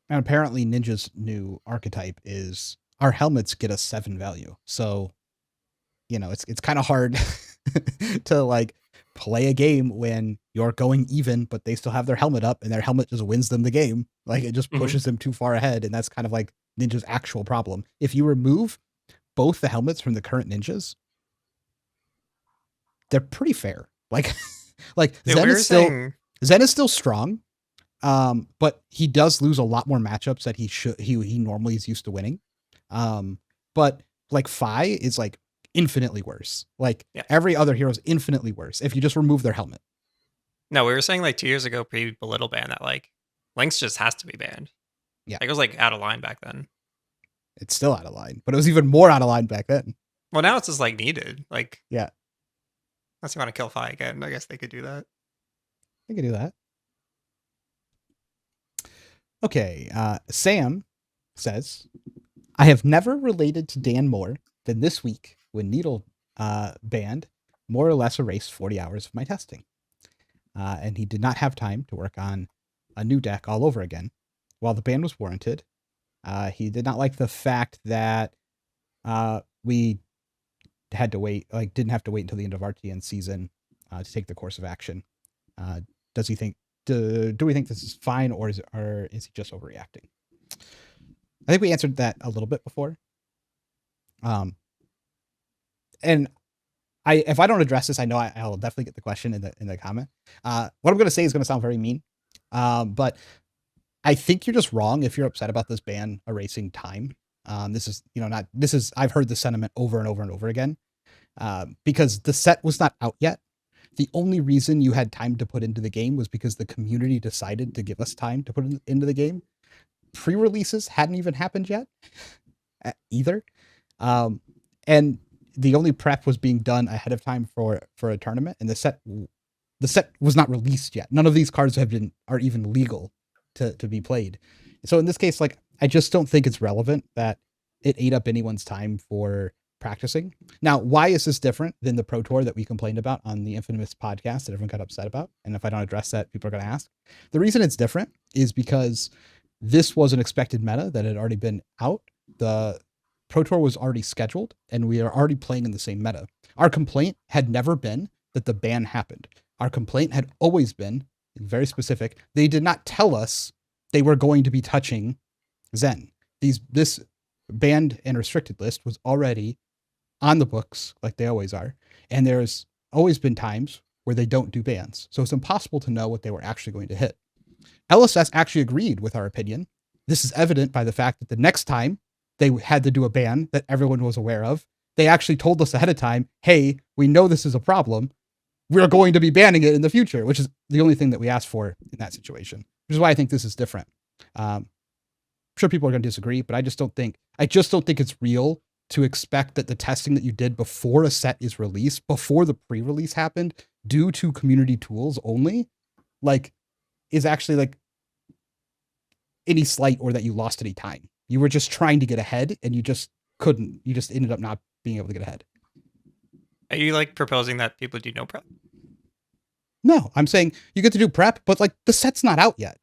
And apparently Ninja's new archetype is our helmets get us 7 value. So, you know, it's kind of hard to like play a game when you're going even, but they still have their helmet up and their helmet just wins them the game. Like it just pushes them too far ahead. And that's kind of like Ninja's actual problem. If you remove both the helmets from the current Ninjas, they're pretty fair. Like Zen is still strong. But he does lose a lot more matchups that he normally is used to winning. But like Fi is like infinitely worse. Like every other hero is infinitely worse if you just remove their helmet. No, we were saying like 2 years ago pre-belittle ban that like Lynx just has to be banned. Yeah. Like it was like out of line back then. It's still out of line, but it was even more out of line back then. Well, now it's just like needed. Like, yeah. Unless you want to kill Fi again, I guess they could do that. They could do that. Okay, Sam says, I have never related to Dan more than this week when Needle banned more or less erased 40 hours of my testing. And he did not have time to work on a new deck all over again. While the ban was warranted, he did not like the fact that we had to wait, like didn't have to wait until the end of RTN season to take the course of action. Does he think do we think this is fine, or is he just overreacting? I think we answered that a little bit before. And if I don't address this, I know I'll definitely get the question in the comment. What I'm going to say is going to sound very mean, but I think you're just wrong if you're upset about this ban erasing time. This is I've heard the sentiment over and over and over again, because the set was not out yet. The only reason you had time to put into the game was because the community decided to give us time to put into the game. Pre-releases hadn't even happened yet either. And the only prep was being done ahead of time for a tournament, and the set was not released yet. None of these cards are even legal to be played. So in this case, like, I just don't think it's relevant that it ate up anyone's time for practicing. Now, why is this different than the Pro Tour that we complained about on the Infamous podcast that everyone got upset about? And if I don't address that, people are going to ask. The reason it's different is because this was an expected meta that had already been out. The Pro Tour was already scheduled, and we are already playing in the same meta. Our complaint had never been that the ban happened. Our complaint had always been very specific. They did not tell us they were going to be touching Zen. This banned and restricted list was already on the books, like they always are. And there's always been times where they don't do bans. So it's impossible to know what they were actually going to hit. LSS actually agreed with our opinion. This is evident by the fact that the next time they had to do a ban that everyone was aware of, they actually told us ahead of time, hey, we know this is a problem. We're going to be banning it in the future, which is the only thing that we asked for in that situation, which is why I think this is different. I'm sure people are going to disagree, but I just don't think it's real to expect that the testing that you did before a set is released, before the pre-release happened, due to community tools only, like, is actually like any slight or that you lost any time. You were just trying to get ahead and you just couldn't. You just ended up not being able to get ahead. Are you like proposing that people do no prep? No, I'm saying you get to do prep, but like the set's not out yet.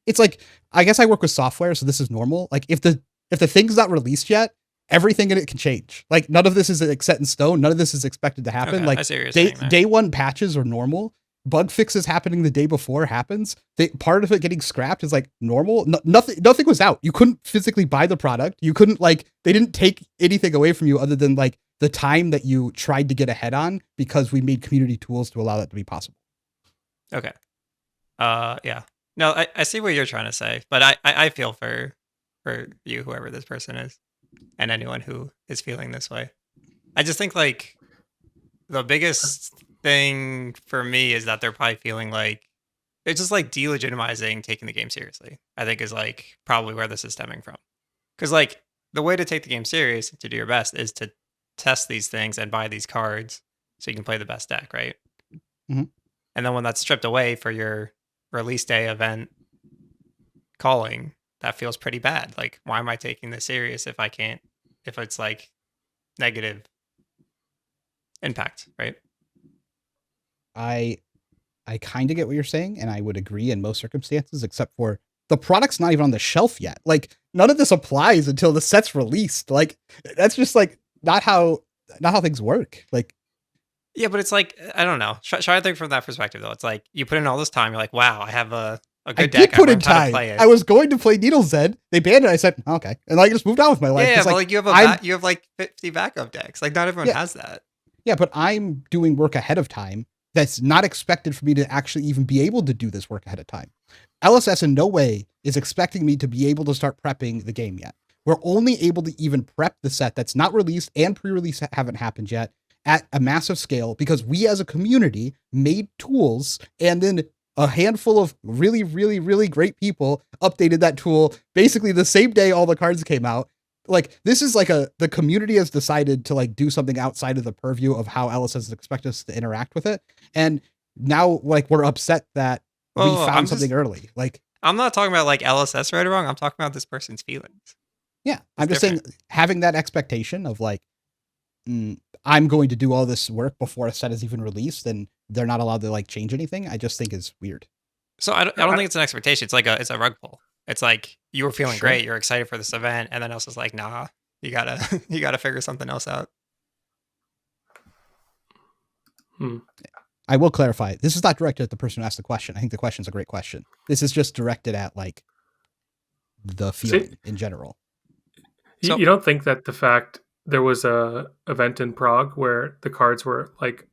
It's like, I guess I work with software, so this is normal. Like if the thing's not released yet, everything in it can change. Like none of this is like set in stone. None of this is expected to happen. Okay, like day one patches are normal. Bug fixes happening the day before happens. Part of it getting scrapped is like normal. Nothing was out. You couldn't physically buy the product. You couldn't they didn't take anything away from you other than like the time that you tried to get ahead on because we made community tools to allow that to be possible. Okay. Yeah. No, I see what you're trying to say, but I feel for you, whoever this person is, and anyone who is feeling this way. I just think like the biggest thing for me is that they're probably feeling like it's just like delegitimizing taking the game seriously. I think is like probably where this is stemming from. Because like the way to take the game serious, to do your best, is to test these things and buy these cards so you can play the best deck, right? Mhm. And then when that's stripped away for your release day event calling, that feels pretty bad. Like, why am I taking this serious if I can't, if it's like negative impact, right? I kind of get what you're saying, and I would agree in most circumstances, except for the product's not even on the shelf yet. Like, none of this applies until the set's released. Like, that's just like not how things work. Like, Yeah, but it's like, I don't know. Try to think from that perspective, though. It's like you put in all this time. You're like, wow, I have a I good did deck. I put in learned how to time. play it. I was going to play Needle's End. They banned it. I said, okay, and I just moved on with my life. Yeah, 'Cause, but like, like you have like 50 backup decks. Like not everyone Yeah. has that. yeah, but I'm doing work ahead of time that's not expected for me to actually even be able to do this work ahead of time. LSS in no way is expecting me to be able to start prepping the game yet. We're only able to even prep the set that's not released and pre-release haven't happened yet at a massive scale because we as a community made tools and then a handful of really, really, really great people updated that tool basically the same day all the cards came out. Like, this is like the community has decided to like do something outside of the purview of how LSS expect us to interact with it. And now like we're upset that we Well, found something early. Like, I'm not talking about like LSS right or wrong. I'm talking about this person's feelings. yeah, I'm just saying having that expectation of like, I'm going to do all this work before a set is even released and they're not allowed to like change anything. I just think is weird. So I don't think it's an expectation. It's like it's a rug pull. It's like you were feeling Sure. great, you're excited for this event, and then else is like, nah, you gotta figure something else out. I will clarify. This is not directed at the person who asked the question. I think the question's a great question. This is just directed at like the feeling in general. So, you don't think that the fact there was a event in Prague where the cards were like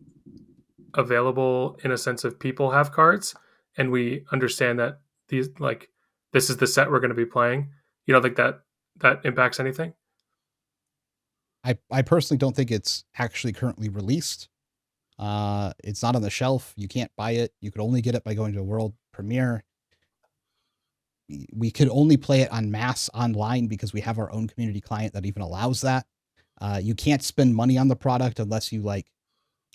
available in a sense of people have cards and we understand that these like this is the set we're going to be playing, you don't think that impacts anything? I personally don't think it's actually currently released. It's not on the shelf. You can't buy it. You could only get it by going to a world premiere. We could only play it en masse online because we have our own community client that even allows that. You can't spend money on the product unless you like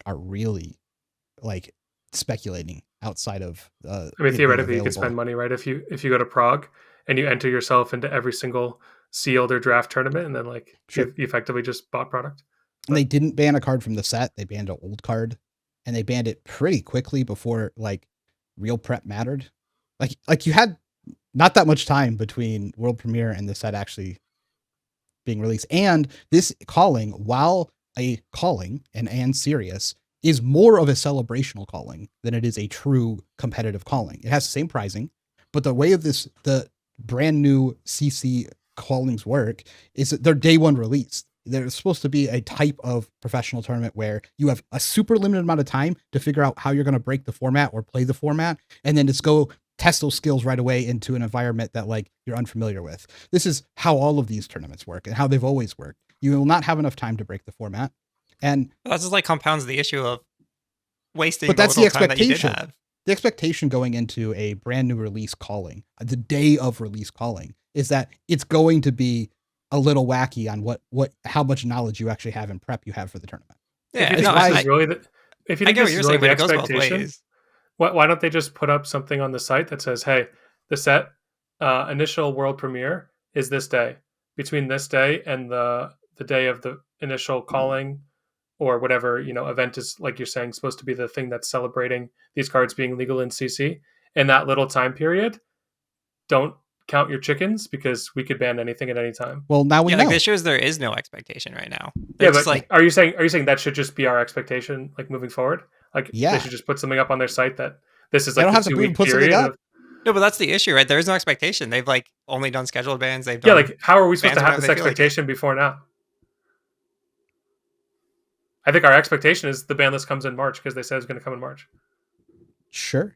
are really like speculating outside of. I mean, theoretically, you could spend money, right? If you go to Prague and you enter yourself into every single sealed or draft tournament, and then like you effectively just bought product. And they didn't ban a card from the set; they banned an old card, and they banned it pretty quickly before like real prep mattered. Like you had not that much time between world premiere and the set actually being released. And this calling, while a calling and serious, is more of a celebrational calling than it is a true competitive calling. It has the same pricing, but the way of the brand new CC callings work is that they're day one released. There's supposed to be a type of professional tournament where you have a super limited amount of time to figure out how you're going to break the format or play the format, and then just go test those skills right away into an environment that like you're unfamiliar with. This is how all of these tournaments work and how they've always worked. You will not have enough time to break the format. And that just like compounds the issue of wasting. But that's the expectation. That the expectation going into a brand new release calling, the day of release calling, is that it's going to be a little wacky on how much knowledge you actually have and prep you have for the tournament. Yeah, if you think this is really the expectation, why don't they just put up something on the site that says, hey, the set initial world premiere is this day. Between this day and the day of the initial calling or whatever, event is, like you're saying, supposed to be the thing that's celebrating these cards being legal in CC. In that little time period, don't count your chickens because we could ban anything at any time. Well, now we know. Like this shows there is no expectation right now. Yeah, but like, are you saying that should just be our expectation, like moving forward? Like, they should just put something up on their site that this is like the 2-week period. No, but that's the issue, right? There is no expectation. They've like only done scheduled bans. They've like how are we supposed to have this expectation before now? I think our expectation is the ban list comes in March because they said it's going to come in March. Sure.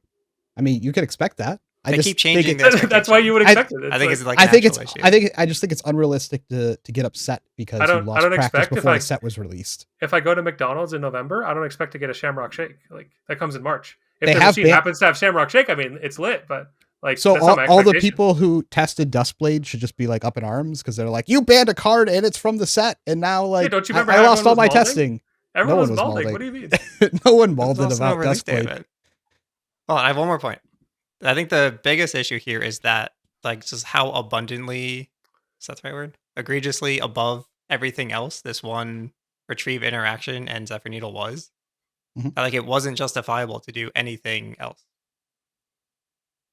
I mean, you could expect that. They keep think changing That's why you would expect it. I think it's like I an think actual issue. I just think it's unrealistic to get upset because I you don't lost practice expect if before I- the set was released. If I go to McDonald's in November, I don't expect to get a Shamrock Shake. Like that comes in March. If They the have machine happens to have Shamrock Shake, I mean, it's lit. But like, So that's not my all the expectation. people who tested Dustblade should just be like up in arms because they're like, you banned a card and it's from the set, and now like don't you remember I how lost all everyone my was malding? testing. Everyone No was one was malding. malding. What do you mean? No one There's malded also about no release date of Dustblade. it. Well, I have one more point. I think the biggest issue here is that like just how abundantly, is that the right word? Egregiously above everything else this one retrieve interaction and Zephyr Needle was. Mhm. Like it wasn't justifiable to do anything else.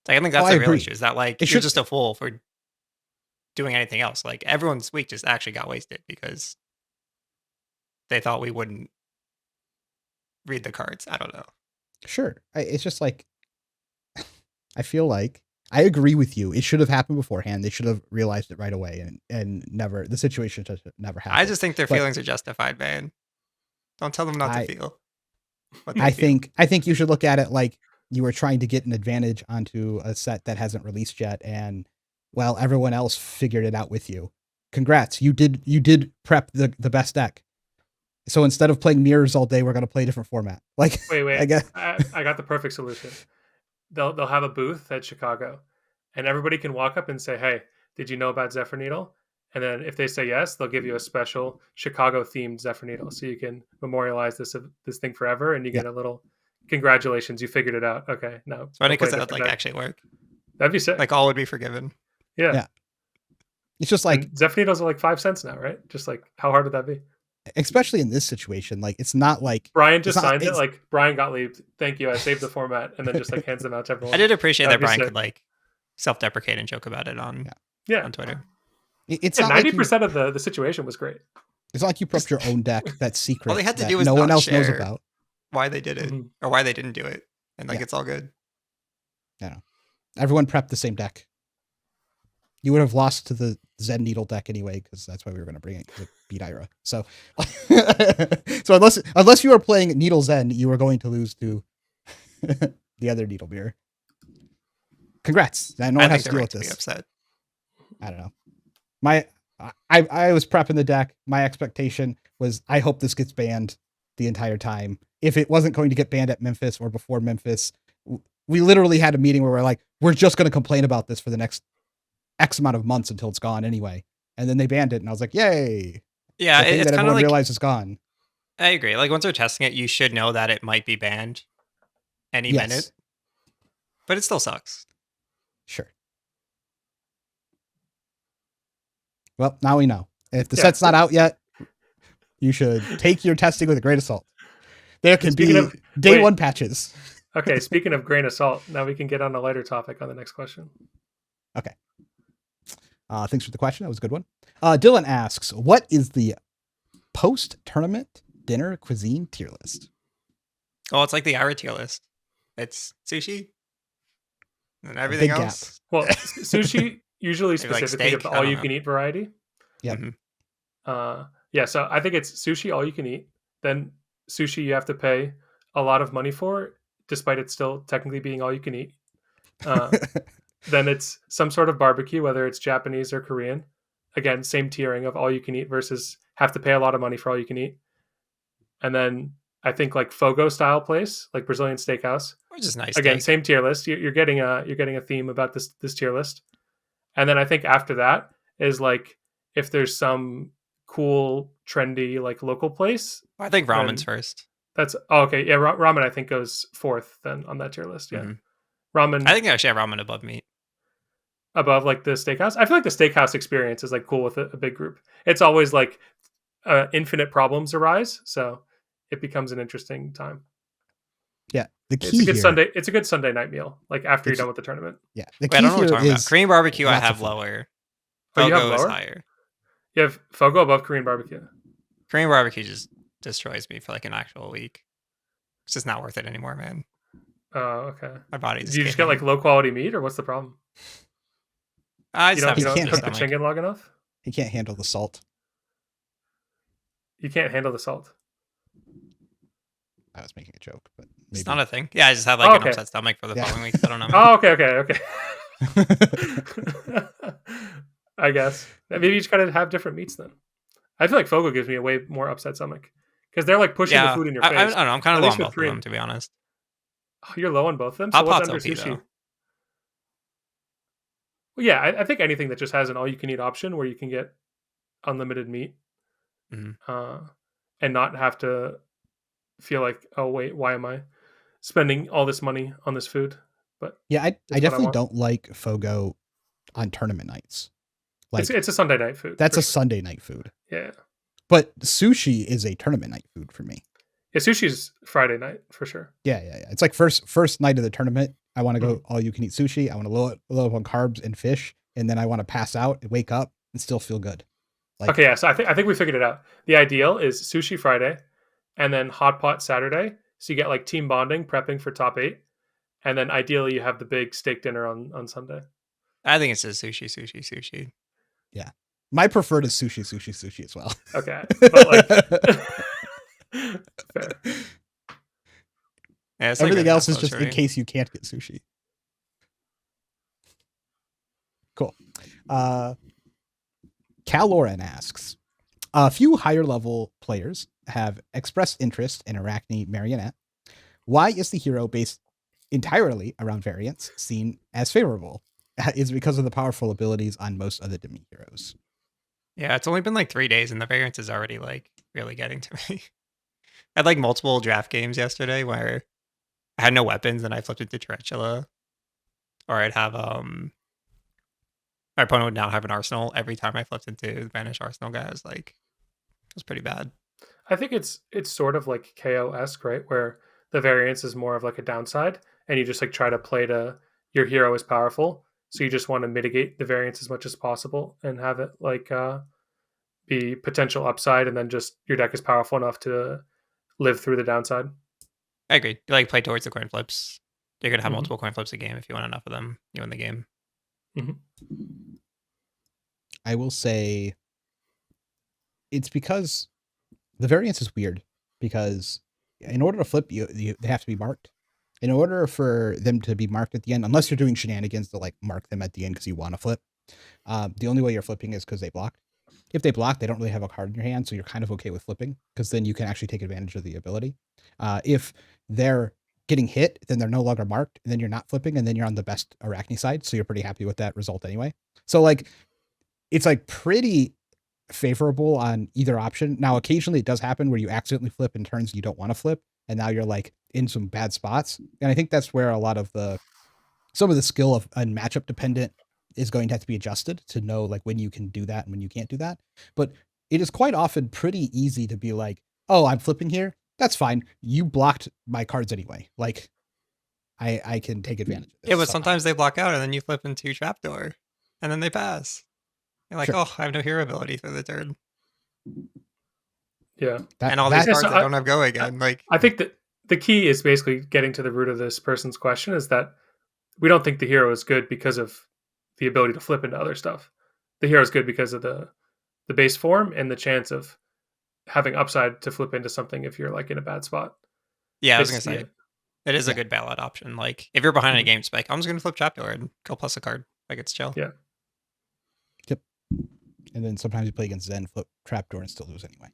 Like, I think Oh, that's I the real agree. issue. Is that like It you're should- just a fool for doing anything else. Like everyone's week just actually got wasted because they thought we wouldn't read the cards. I don't know. Sure. It's just like I feel like I agree with you. It should have happened beforehand. They should have realized it right away and never the situation just never happened. I just think their But- feelings are justified, man. Don't tell them not I- to feel. What they I feel. think you should look at it like you were trying to get an advantage onto a set that hasn't released yet, and well, everyone else figured it out with you. Congrats, you did prep the best deck. So instead of playing mirrors all day, we're gonna play a different format. Like Wait. I guess I got the perfect solution. They'll have a booth at Chicago, and everybody can walk up and say, "Hey, did you know about Zephyr Needle?" And then if they say yes, they'll give you a special Chicago themed Zephyr Needle, so you can memorialize this thing forever, and you get a little congratulations, you figured it out. Okay, now It's funny go play because a that would different like deck. actually work. That'd be sick. Like all would be forgiven. yeah. it's just like, And Zephyr Needles are like 5 cents now, right? Just like how hard would that be? especially in this situation, like it's not like Brian just It's not- signed it. it's- Like Brian Gottlieb, thank you. I saved the format, and then just like hands them out to everyone. I did appreciate that That'd be Brian sick. could like self-deprecate and joke about it on Yeah, Twitter. it's yeah. not like 90% of the situation was great. it's not like you prepped your own deck that's secret. All they had to that do was no one not else knows share. about. Why they did it Mhm. or why they didn't do it, and like Yeah. it's all good. Everyone prepped the same deck. You would have lost to the Zen Needle deck anyway, because that's why we were going to bring it, because it beat Ira. So, so unless you were playing Needle Zen, you were going to lose to the other Needle Mirror. Congrats! No I one think has to they're deal right with to be this. upset. I don't know. I was prepping the deck. My expectation was I hope this gets banned the entire time. If it wasn't going to get banned at Memphis or before Memphis, we literally had a meeting where we're like, we're just going to complain about this for the next X amount of months until it's gone anyway. And then they banned it, and I was like, yay! Yeah, The thing it's that kind of everyone like realized is gone. I agree. Like once they're testing it, you should know that it might be banned any Yes. minute, but it still sucks. Sure. Well, now we know. If the Yeah. set's not out yet, you should take your testing with a grain of salt. There can be Speaking of- day wait. one patches. Okay, speaking of grain of salt, now we can get on a lighter topic on the next question. Thanks for the question. That was a good one. Dylan asks, what is the post-tournament dinner cuisine tier list? Oh, it's like the Ira tier list. It's sushi and everything big gap. else. Well, sushi usually Maybe like specifically steak? the I don't know. all-you-can-eat variety. Yep. Mhm. Yeah, so I think it's sushi all you can eat. Then sushi you have to pay a lot of money for, despite it still technically being all you can eat. Then it's some sort of barbecue, whether it's Japanese or Korean. Again, same tiering of all you can eat versus have to pay a lot of money for all you can eat. And then I think like Fogo style place, like Brazilian steakhouse. Or just nice Again, steak. same tier list. You're getting a theme about this tier list. And then I think after that is like if there's some cool, trendy, like local place. I think ramen's then- first. That's okay. Yeah, ramen I think goes fourth then on that tier list. Yeah, Mhm. ramen I think they actually have ramen above meat. above like the steakhouse. I feel like the steakhouse experience is like cool with a big group. It's always like infinite problems arise, so it becomes an interesting time. Yeah. The It's key a good here, Sunday. It's a good Sunday night meal, like after you're It's- done with the tournament. Yeah. The Wait, I key don't know what here we're talking about. is Korean barbecue I lots of have food. lower. Oh, you have Fogo is lower? higher. You have Fogo above Korean barbecue. Korean barbecue just destroys me for like an actual week. It's just not worth it anymore, man. Oh, okay. My body Do just you can't just get like handle low quality meat, or what's the problem? it. I just have You can't don't a cook the stomach. chicken long enough. he can't handle the salt. You can't handle the salt. I was making a joke, but It's maybe. not a thing. Yeah, I just had like an upset stomach for the following weeks. I don't know. Oh, okay. I guess maybe you just gotta have different meats then. I feel like Fogo gives me a way more upset stomach because they're like pushing the Yeah, food in your I face. don't know. I'm kind At of low least on with both of them, Korean, to be honest. you're low on both of them. So Hot what's pot's under OP sushi? though. Well, yeah, I think anything that just has an all-you-can-eat option where you can get unlimited meat, Mhm. and not have to feel like, oh wait, why am I spending all this money on this food? But Yeah, I it's what I definitely want. don't like Fogo on tournament nights. Like It's a Sunday night food. that's for a sure. Sunday night food. Yeah. But sushi is a tournament night food for me. Yeah, sushi's Friday night for sure. Yeah. It's like first night of the tournament. I want to go all you can eat sushi. I want to load up on carbs and fish, and then I want to pass out and wake up and still feel good. Like, Okay, yeah. So I think we figured it out. The ideal is sushi Friday, and then hot pot Saturday. So you get like team bonding, prepping for top 8, and then ideally you have the big steak dinner on Sunday. I think it's just sushi. yeah. My preferred is sushi as well. Okay, but like fair. Yeah, it's like Everything really else is not just close, in right? case you can't get sushi. Cool. Caloran asks, a few higher level players have expressed interest in Arachne Marionette. Why is the hero based entirely around variants seen as favorable? Is it because of the powerful abilities on most other demi heroes? Yeah, it's only been like 3 days, and the variance is already like really getting to me. I had like multiple draft games yesterday where I had no weapons and I flipped into Tarantula, or I'd have my opponent would now have an arsenal every time I flipped into the Vanish Arsenal guy. It was pretty bad. I think it's sort of like KO-esque, right? Where the variance is more of like a downside, and you just like try to play to your hero is powerful, so you just want to mitigate the variance as much as possible and have it like be potential upside, and then just your deck is powerful enough to live through the downside. I agree. You like play towards the coin flips. You're gonna have Mhm. multiple coin flips a game if you want enough of them. You win the game. I will say it's because the variance is weird, because in order to flip, they have to be marked. In order for them to be marked at the end, unless you're doing shenanigans to like mark them at the end because you want to flip, the only way you're flipping is because they blocked. If they block, they don't really have a card in your hand, so you're kind of okay with flipping because then you can actually take advantage of the ability. If they're getting hit, then they're no longer marked, and then you're not flipping, and then you're on the best Arachne side, so you're pretty happy with that result anyway. So like, it's like pretty favorable on either option. Now, occasionally it does happen where you accidentally flip in turns you don't want to flip, and now you're like in some bad spots. And I think that's where a lot of some of the skill of and matchup dependent is going to have to be adjusted to know like when you can do that and when you can't do that. But it is quite often pretty easy to be like, oh, I'm flipping here. That's fine. You blocked my cards anyway. Like I can take advantage of this. Yeah, but somehow. sometimes they block out and then you flip into Trapdoor, and then they pass. You're like, Sure. oh, I have no hero ability for the turn, Yeah, and all these Yeah, cards so I don't have go again. Like, I think that the key is basically getting to the root of this person's question is that we don't think the hero is good because of the ability to flip into other stuff. The hero is good because of the base form and the chance of having upside to flip into something if you're like in a bad spot. yeah, I was It's- gonna say yeah. it is a Yeah. good bailout option. Like, if you're behind in a Mhm. game spike, I'm just gonna flip Trapdoor and go plus a card. Like, it's chill. Yeah. And then sometimes you play against Zen, flip trapdoor, and still lose anyway.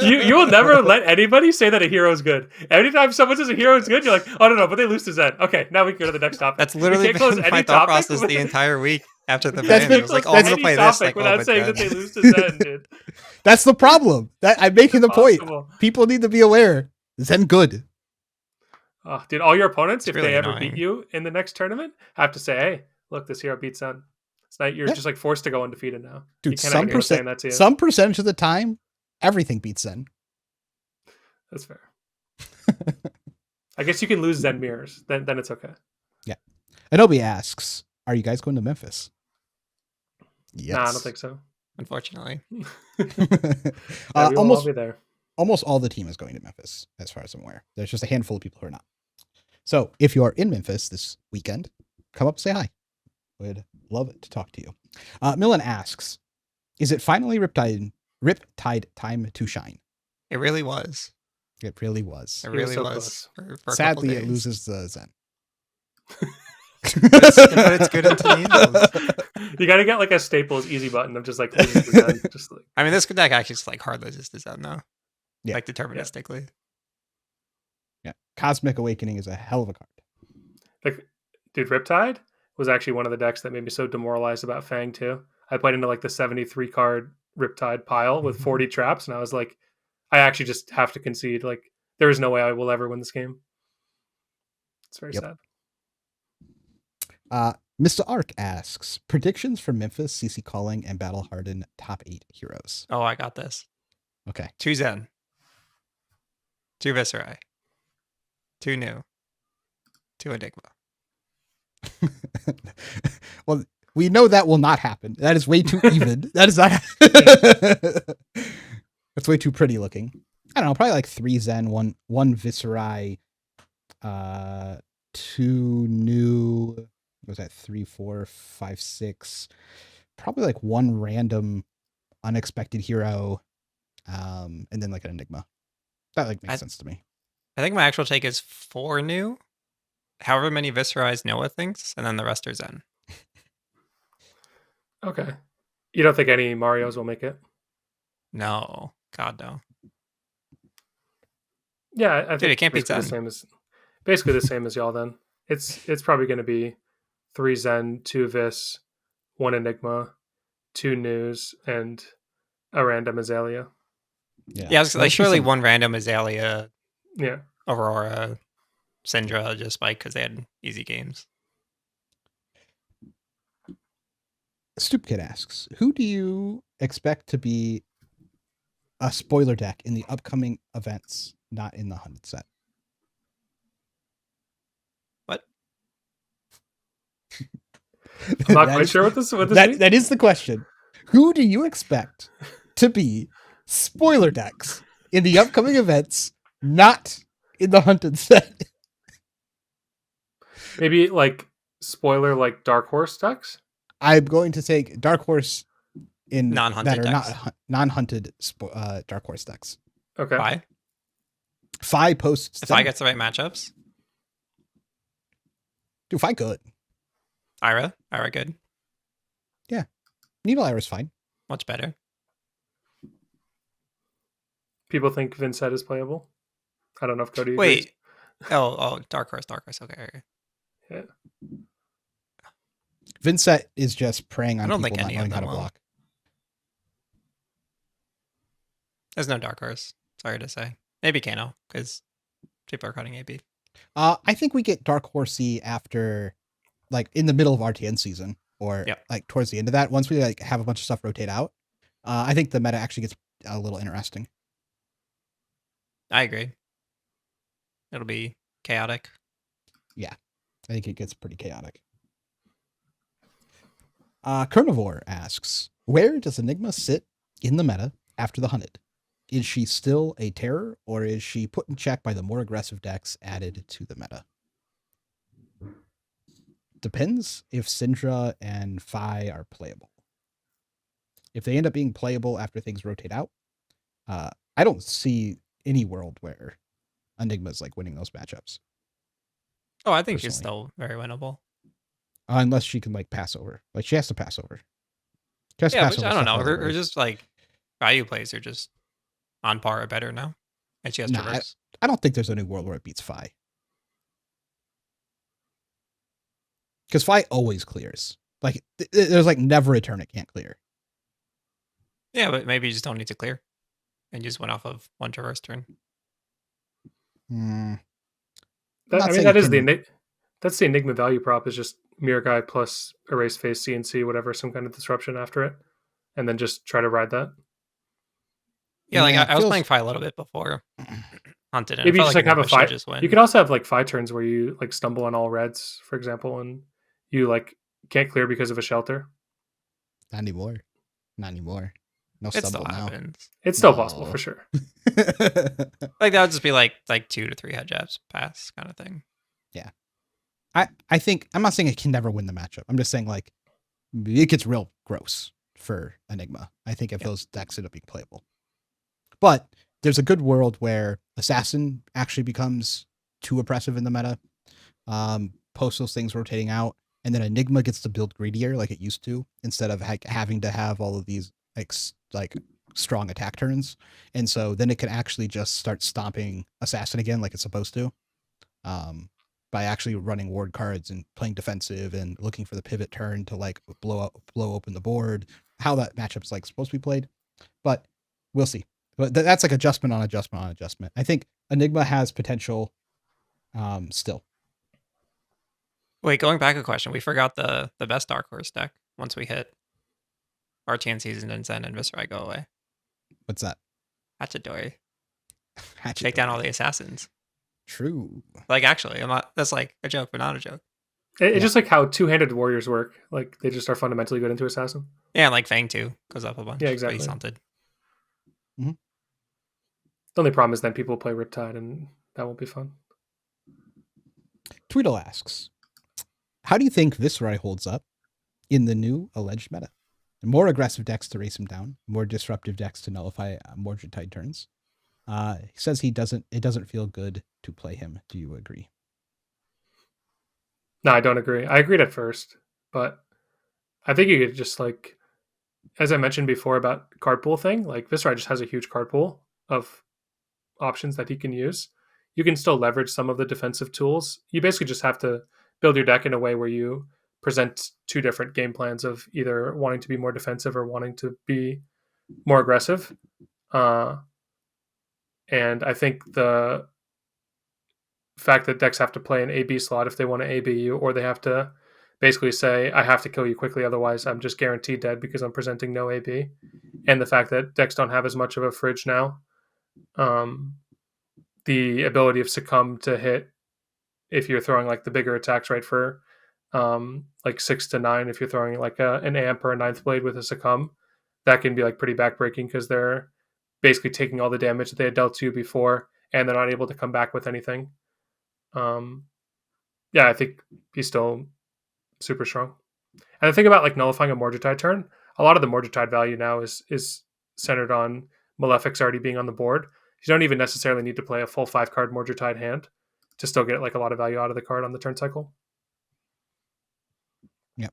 you will never let anybody say that a hero is good. Anytime someone says a hero is good, you're like, oh no, but they lose to Zen. Okay, now we can go to the next topic. That's literally You can't close been any my thought topic process the entire week after the That's ban. been- It was like, close oh, I'm gonna any play this. topic Like, oh, without but saying that then- they lose to Zen, dude. That's the problem. That I'm making the point. Impossible. People need to be aware. Zen good. Oh, dude, all your opponents, It's if really they ever annoying. beat you in the next tournament, have to say, hey, look, this hero beats Zen. It's not, you're Yeah. just like forced to go undefeated now. Dude, you can't have anyone saying that to you. some percentage of the time, everything beats Zen. That's fair. I guess you can lose Zen mirrors. Then it's okay. Anobi asks, are you guys going to Memphis? Yes. Nah, I don't think so. Unfortunately, Yeah, we will all be there. almost all the team is going to Memphis, as far as I'm aware. There's just a handful of people who are not. So if you are in Memphis this weekend, come up and say hi. Would love to talk to you. Millen asks, is it finally Riptide time to shine? it really was. It really was. It He was really so was. For a Sadly, couple it days. loses the Zen. But it's good into the Needles. You got to get like a Staples easy button of just like loses the Zen. Just like I mean, this deck actually just like hard loses the Zen though. Yeah. Like deterministically. Yeah. Cosmic Awakening is a hell of a card. like, dude, Riptide was actually one of the decks that made me so demoralized about Fang too. I played into like the 73 card Riptide pile with 40 traps, and I was like, I actually just have to concede. Like, there is no way I will ever win this game. It's very sad. Mr. Ark asks, predictions for Memphis, CC Calling, and Battle Hardened top 8 heroes. Oh, I got this. Okay. 2 Zen. 2 Viscerai. 2 New. 2 Enigma. Well, we know that will not happen. That is way too even. That is not. That's way too pretty looking. I don't know. Probably like 3 Zen, one Viscerai, 2 New. What was that? 3, 4, 5, 6. Probably like 1 random unexpected hero, and then like an Enigma. That like makes sense to me. I think my actual take is 4 New. However many Viscerai's Noah thinks, and then the rest are Zen. Okay. You don't think any Marios will make it? No. God, no. Yeah, I think Dude, it can't be basically Zen. basically the same as y'all then. It's probably going to be 3 Zen, 2 Vis, 1 Enigma, 2 News, and a random Azalea. Yeah, I was like, surely 1 random Azalea, Yeah. Aurora, Syndra, just because they had easy games. Stoop Kid asks, who do you expect to be a spoiler deck in the upcoming events, not in the 100 set? What? I'm not quite sure what this means. That is the question. Who do you expect to be spoiler decks in the upcoming events, not in the hunted set? Maybe like spoiler like Dark Horse decks? I'm going to take Dark Horse in Non-hunted that are decks. not non-hunted Dark Horse decks. Okay. Why? Fi posts. If I gets the right matchups. Dude, Fi good. Ira good. Needle Ira's fine. Much better. People think Vincent is playable. I don't know if Cody agrees. Wait. Oh, Dark Horse. Okay. Yeah. Vincent is just preying on I don't people think not any of knowing how them to will. block. There's no Dark Horse. Sorry to say. Maybe Kano, because people are cutting AB. I think we get Dark Horsey after, like, in the middle of RTN season, or Yep. like towards the end of that. Once we like have a bunch of stuff rotate out, I think the meta actually gets a little interesting. I agree. It'll be chaotic. I think it gets pretty chaotic. Carnivore asks, where does Enigma sit in the meta after the hunted? Is she still a terror, or is she put in check by the more aggressive decks added to the meta? Depends if Syndra and Fi are playable. If they end up being playable after things rotate out, I don't see any world where Enigma's like winning those matchups. Oh, I think she's Personally. still very winnable. Unless she can like pass over. Like she has to pass over. She has to Yeah, pass which over I don't stuff know. other Her ways. just like value plays are just on par or better now. And she has Nah, traverse. I don't think there's any world where it beats Fi. Because Fi always clears. Like there's like never a turn it can't clear. Yeah, but maybe you just don't need to clear. And you just went off of 1 traverse turn. Hmm. That, not I mean, saying that it is can- that's the Enigma value prop is just Mirror Guy plus Erase Face CNC, whatever, some kind of disruption after it. And then just try to ride that. Yeah, like Yeah, it I was feels- playing Fi a little bit before Hunted. And Maybe I you felt just like have a Enigma should fight. just win. You could also have like 5 turns where you like stumble on all reds, for example, and you like can't clear because of a shelter. Not anymore. Not anymore. No It still stumble now. happens. It's still No. possible for sure. Like that would just be like 2 to 3 head jabs pass kind of thing. I think I'm not saying it can never win the matchup. I'm just saying like it gets real gross for Enigma. I think if Yeah. those decks end up being playable. But there's a good world where Assassin actually becomes too oppressive in the meta. Post those things rotating out, and then Enigma gets to build greedier like it used to, instead of having to have all of these like strong attack turns. And so then it can actually just start stomping Assassin again like it's supposed to, by actually running ward cards and playing defensive and looking for the pivot turn to like blow open the board. How that matchup's like supposed to be played, but we'll see. But that's like adjustment on adjustment on adjustment. I think Enigma has potential still. Wait, going back a question, we forgot the best Dark Horse deck once we hit RTN season and Zen and Viscerai go away. What's that? Hachidori. Hatchet Take down all the assassins. True. Like, actually, I'm not. That's like a joke, but not a joke. It's just like how two-handed warriors work. Like they just are fundamentally good into assassin. Yeah, and like Fang too goes up a bunch. Yeah, But exactly. he's hunted. The only problem is then people play Riptide, and that won't be fun. Tweedle asks, how do you think Viscerai holds up in the new alleged meta? More aggressive decks to race him down, more disruptive decks to nullify Mordred turns. He says it doesn't feel good to play him. Do you agree? No, I don't agree. I agreed at first, but I think you could just like, as I mentioned before about card pool thing, like Viscerai just has a huge card pool of options that he can use. You can still leverage some of the defensive tools. You basically just have to build your deck in a way where you present two different game plans of either wanting to be more defensive or wanting to be more aggressive. And I think the fact that decks have to play an AB slot if they want to AB you, or they have to basically say, I have to kill you quickly, otherwise I'm just guaranteed dead because I'm presenting no AB. And the fact that decks don't have as much of a fridge now. The ability of Succumb to hit if you're throwing like the bigger attacks, right, for like 6 to 9, if you're throwing like an Amp or a Ninth Blade with a Succumb, that can be like pretty backbreaking because they're basically taking all the damage that they had dealt to you before, and they're not able to come back with anything. Yeah, I think he's still super strong. And the thing about like nullifying a Mordred turn, a lot of the Mordred value now is centered on Malefics already being on the board. You don't even necessarily need to play a full 5-card Mordred hand to still get like a lot of value out of the card on the turn cycle. Yep.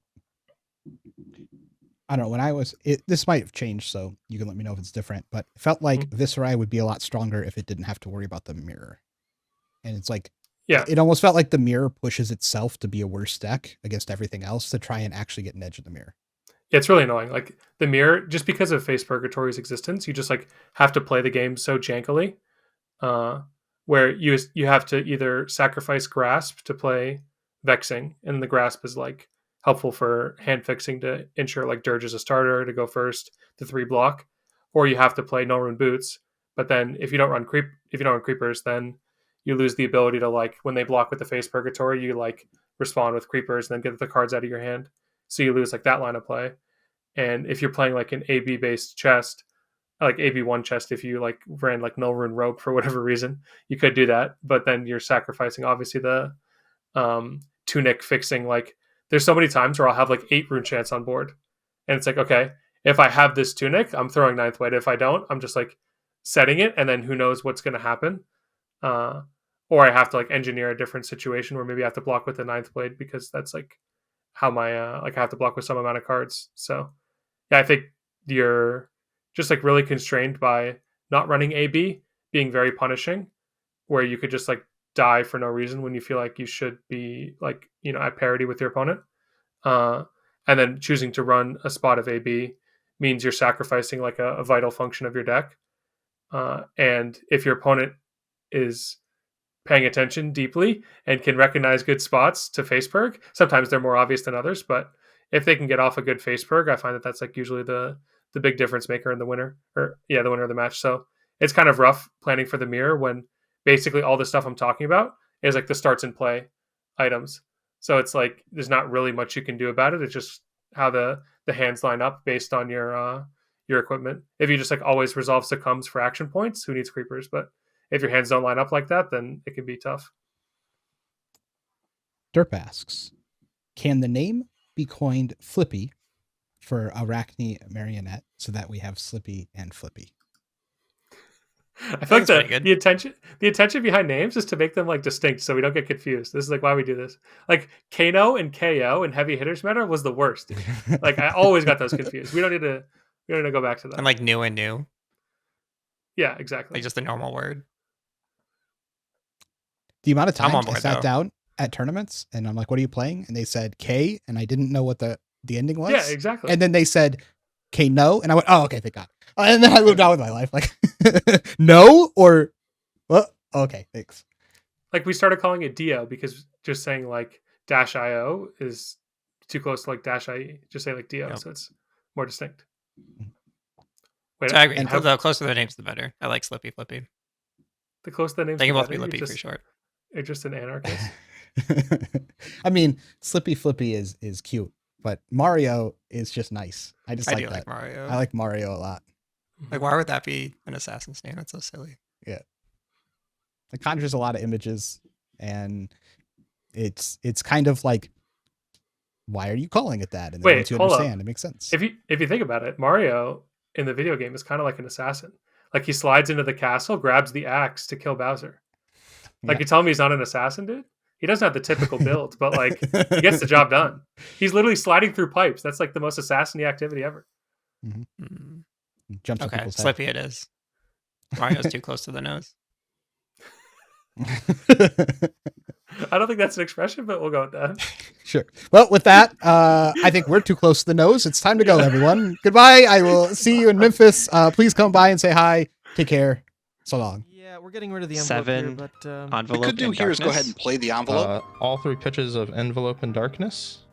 I don't know. When I was, this might have changed, so you can let me know if it's different, but it felt like Viscerai would be a lot stronger if it didn't have to worry about the mirror. And it's like, yeah, it almost felt like the mirror pushes itself to be a worse deck against everything else to try and actually get an edge of the mirror. Yeah, it's really annoying. Like the mirror, just because of Face Purgatory's existence, you just like have to play the game so jankily, where you have to either sacrifice Grasp to play Vexing, and the Grasp is like helpful for hand fixing to ensure like Dirge is a starter to go first, the 3 block, or you have to play No Rune Boots. But then if you don't run creepers, then you lose the ability to like when they block with the Face Purgatory, you like respond with creepers and then get the cards out of your hand. So you lose like that line of play. And if you're playing like an AB based chest, like AB1 chest, if you like ran like Null Rune Rogue for whatever reason, you could do that. But then you're sacrificing obviously the tunic fixing. Like there's so many times where I'll have like 8 rune chants on board. And it's like, okay, if I have this tunic, I'm throwing Ninth Blade. If I don't, I'm just like setting it, and then who knows what's going to happen. Or I have to like engineer a different situation where maybe I have to block with the Ninth Blade because that's like how my like I have to block with some amount of cards. So yeah, I think you're just like really constrained by not running AB being very punishing, where you could just like die for no reason when you feel like you should be like, you know, at parity with your opponent. And then choosing to run a spot of AB means you're sacrificing like a vital function of your deck. And if your opponent is paying attention deeply and can recognize good spots to face perk, sometimes they're more obvious than others, but if they can get off a good face perk, I find that that's like usually the big difference maker in the winner, or yeah, the winner of the match. So it's kind of rough planning for the mirror when basically all the stuff I'm talking about is like the starts and play items. So it's like there's not really much you can do about it. It's just how the hands line up based on your equipment. If you just like always resolve succumbs for action points, who needs creepers? But if your hands don't line up like that, then it can be tough. Derp asks, can the name be coined Flippy for Arachne Marionette so that we have Slippy and Flippy? I feel like That's pretty good. the intention behind names is to make them like distinct, so we don't get confused. This is like why we do this. Like Kano and KO and Heavy Hitters Meta was the worst, dude. Like I always got those confused. We don't need to go back to that. And like new and new, Yeah, exactly. like just a normal word. The amount of I'm on times I board, sat though. down at tournaments and I'm like, what are you playing? And they said K, and I didn't know what the ending was. Yeah, exactly. And then they said K no, and I went, oh, okay, thank God. And then I moved on with my life. Like, no, or well, okay, thanks. Like we started calling it Dio because just saying like -io is too close to like -ie. Just say like Dio, Yep. so it's more distinct. Wait, So I agree. And The closer the names, the better. I like Slippy Flippy. the closer the names. They can the both be better. Lippy for short. You're just an anarchist. I mean, Slippy Flippy is cute, but Mario is just nice. I just I like do that. like Mario. I like Mario a lot. Like, why would that be an assassin's name? That's so silly. It conjures a lot of images, and it's kind of like, why are you calling it that? And then Wait, once you hold up. understand, it makes sense. If you think about it, Mario in the video game is kind of like an assassin. Like he slides into the castle, grabs the axe to kill Bowser. Like Yeah. you're telling me he's not an assassin, dude? He doesn't have the typical build, but like he gets the job done. He's literally sliding through pipes. That's like the most assassin-y activity ever. Mm. Jumps on Okay, people's Slippy it is. Mario's too close to the nose. head. I don't think that's an expression, but we'll go with that. Sure. Well, with that, I think we're too close to the nose. It's time to go, everyone. Goodbye. I will see you in Memphis. Please come by and say hi. Take care. So long. Yeah, we're getting rid of the envelope here, 7 but Envelope What we could do in here is go ahead darkness. and play the envelope. All 3 pitches of Envelope and Darkness.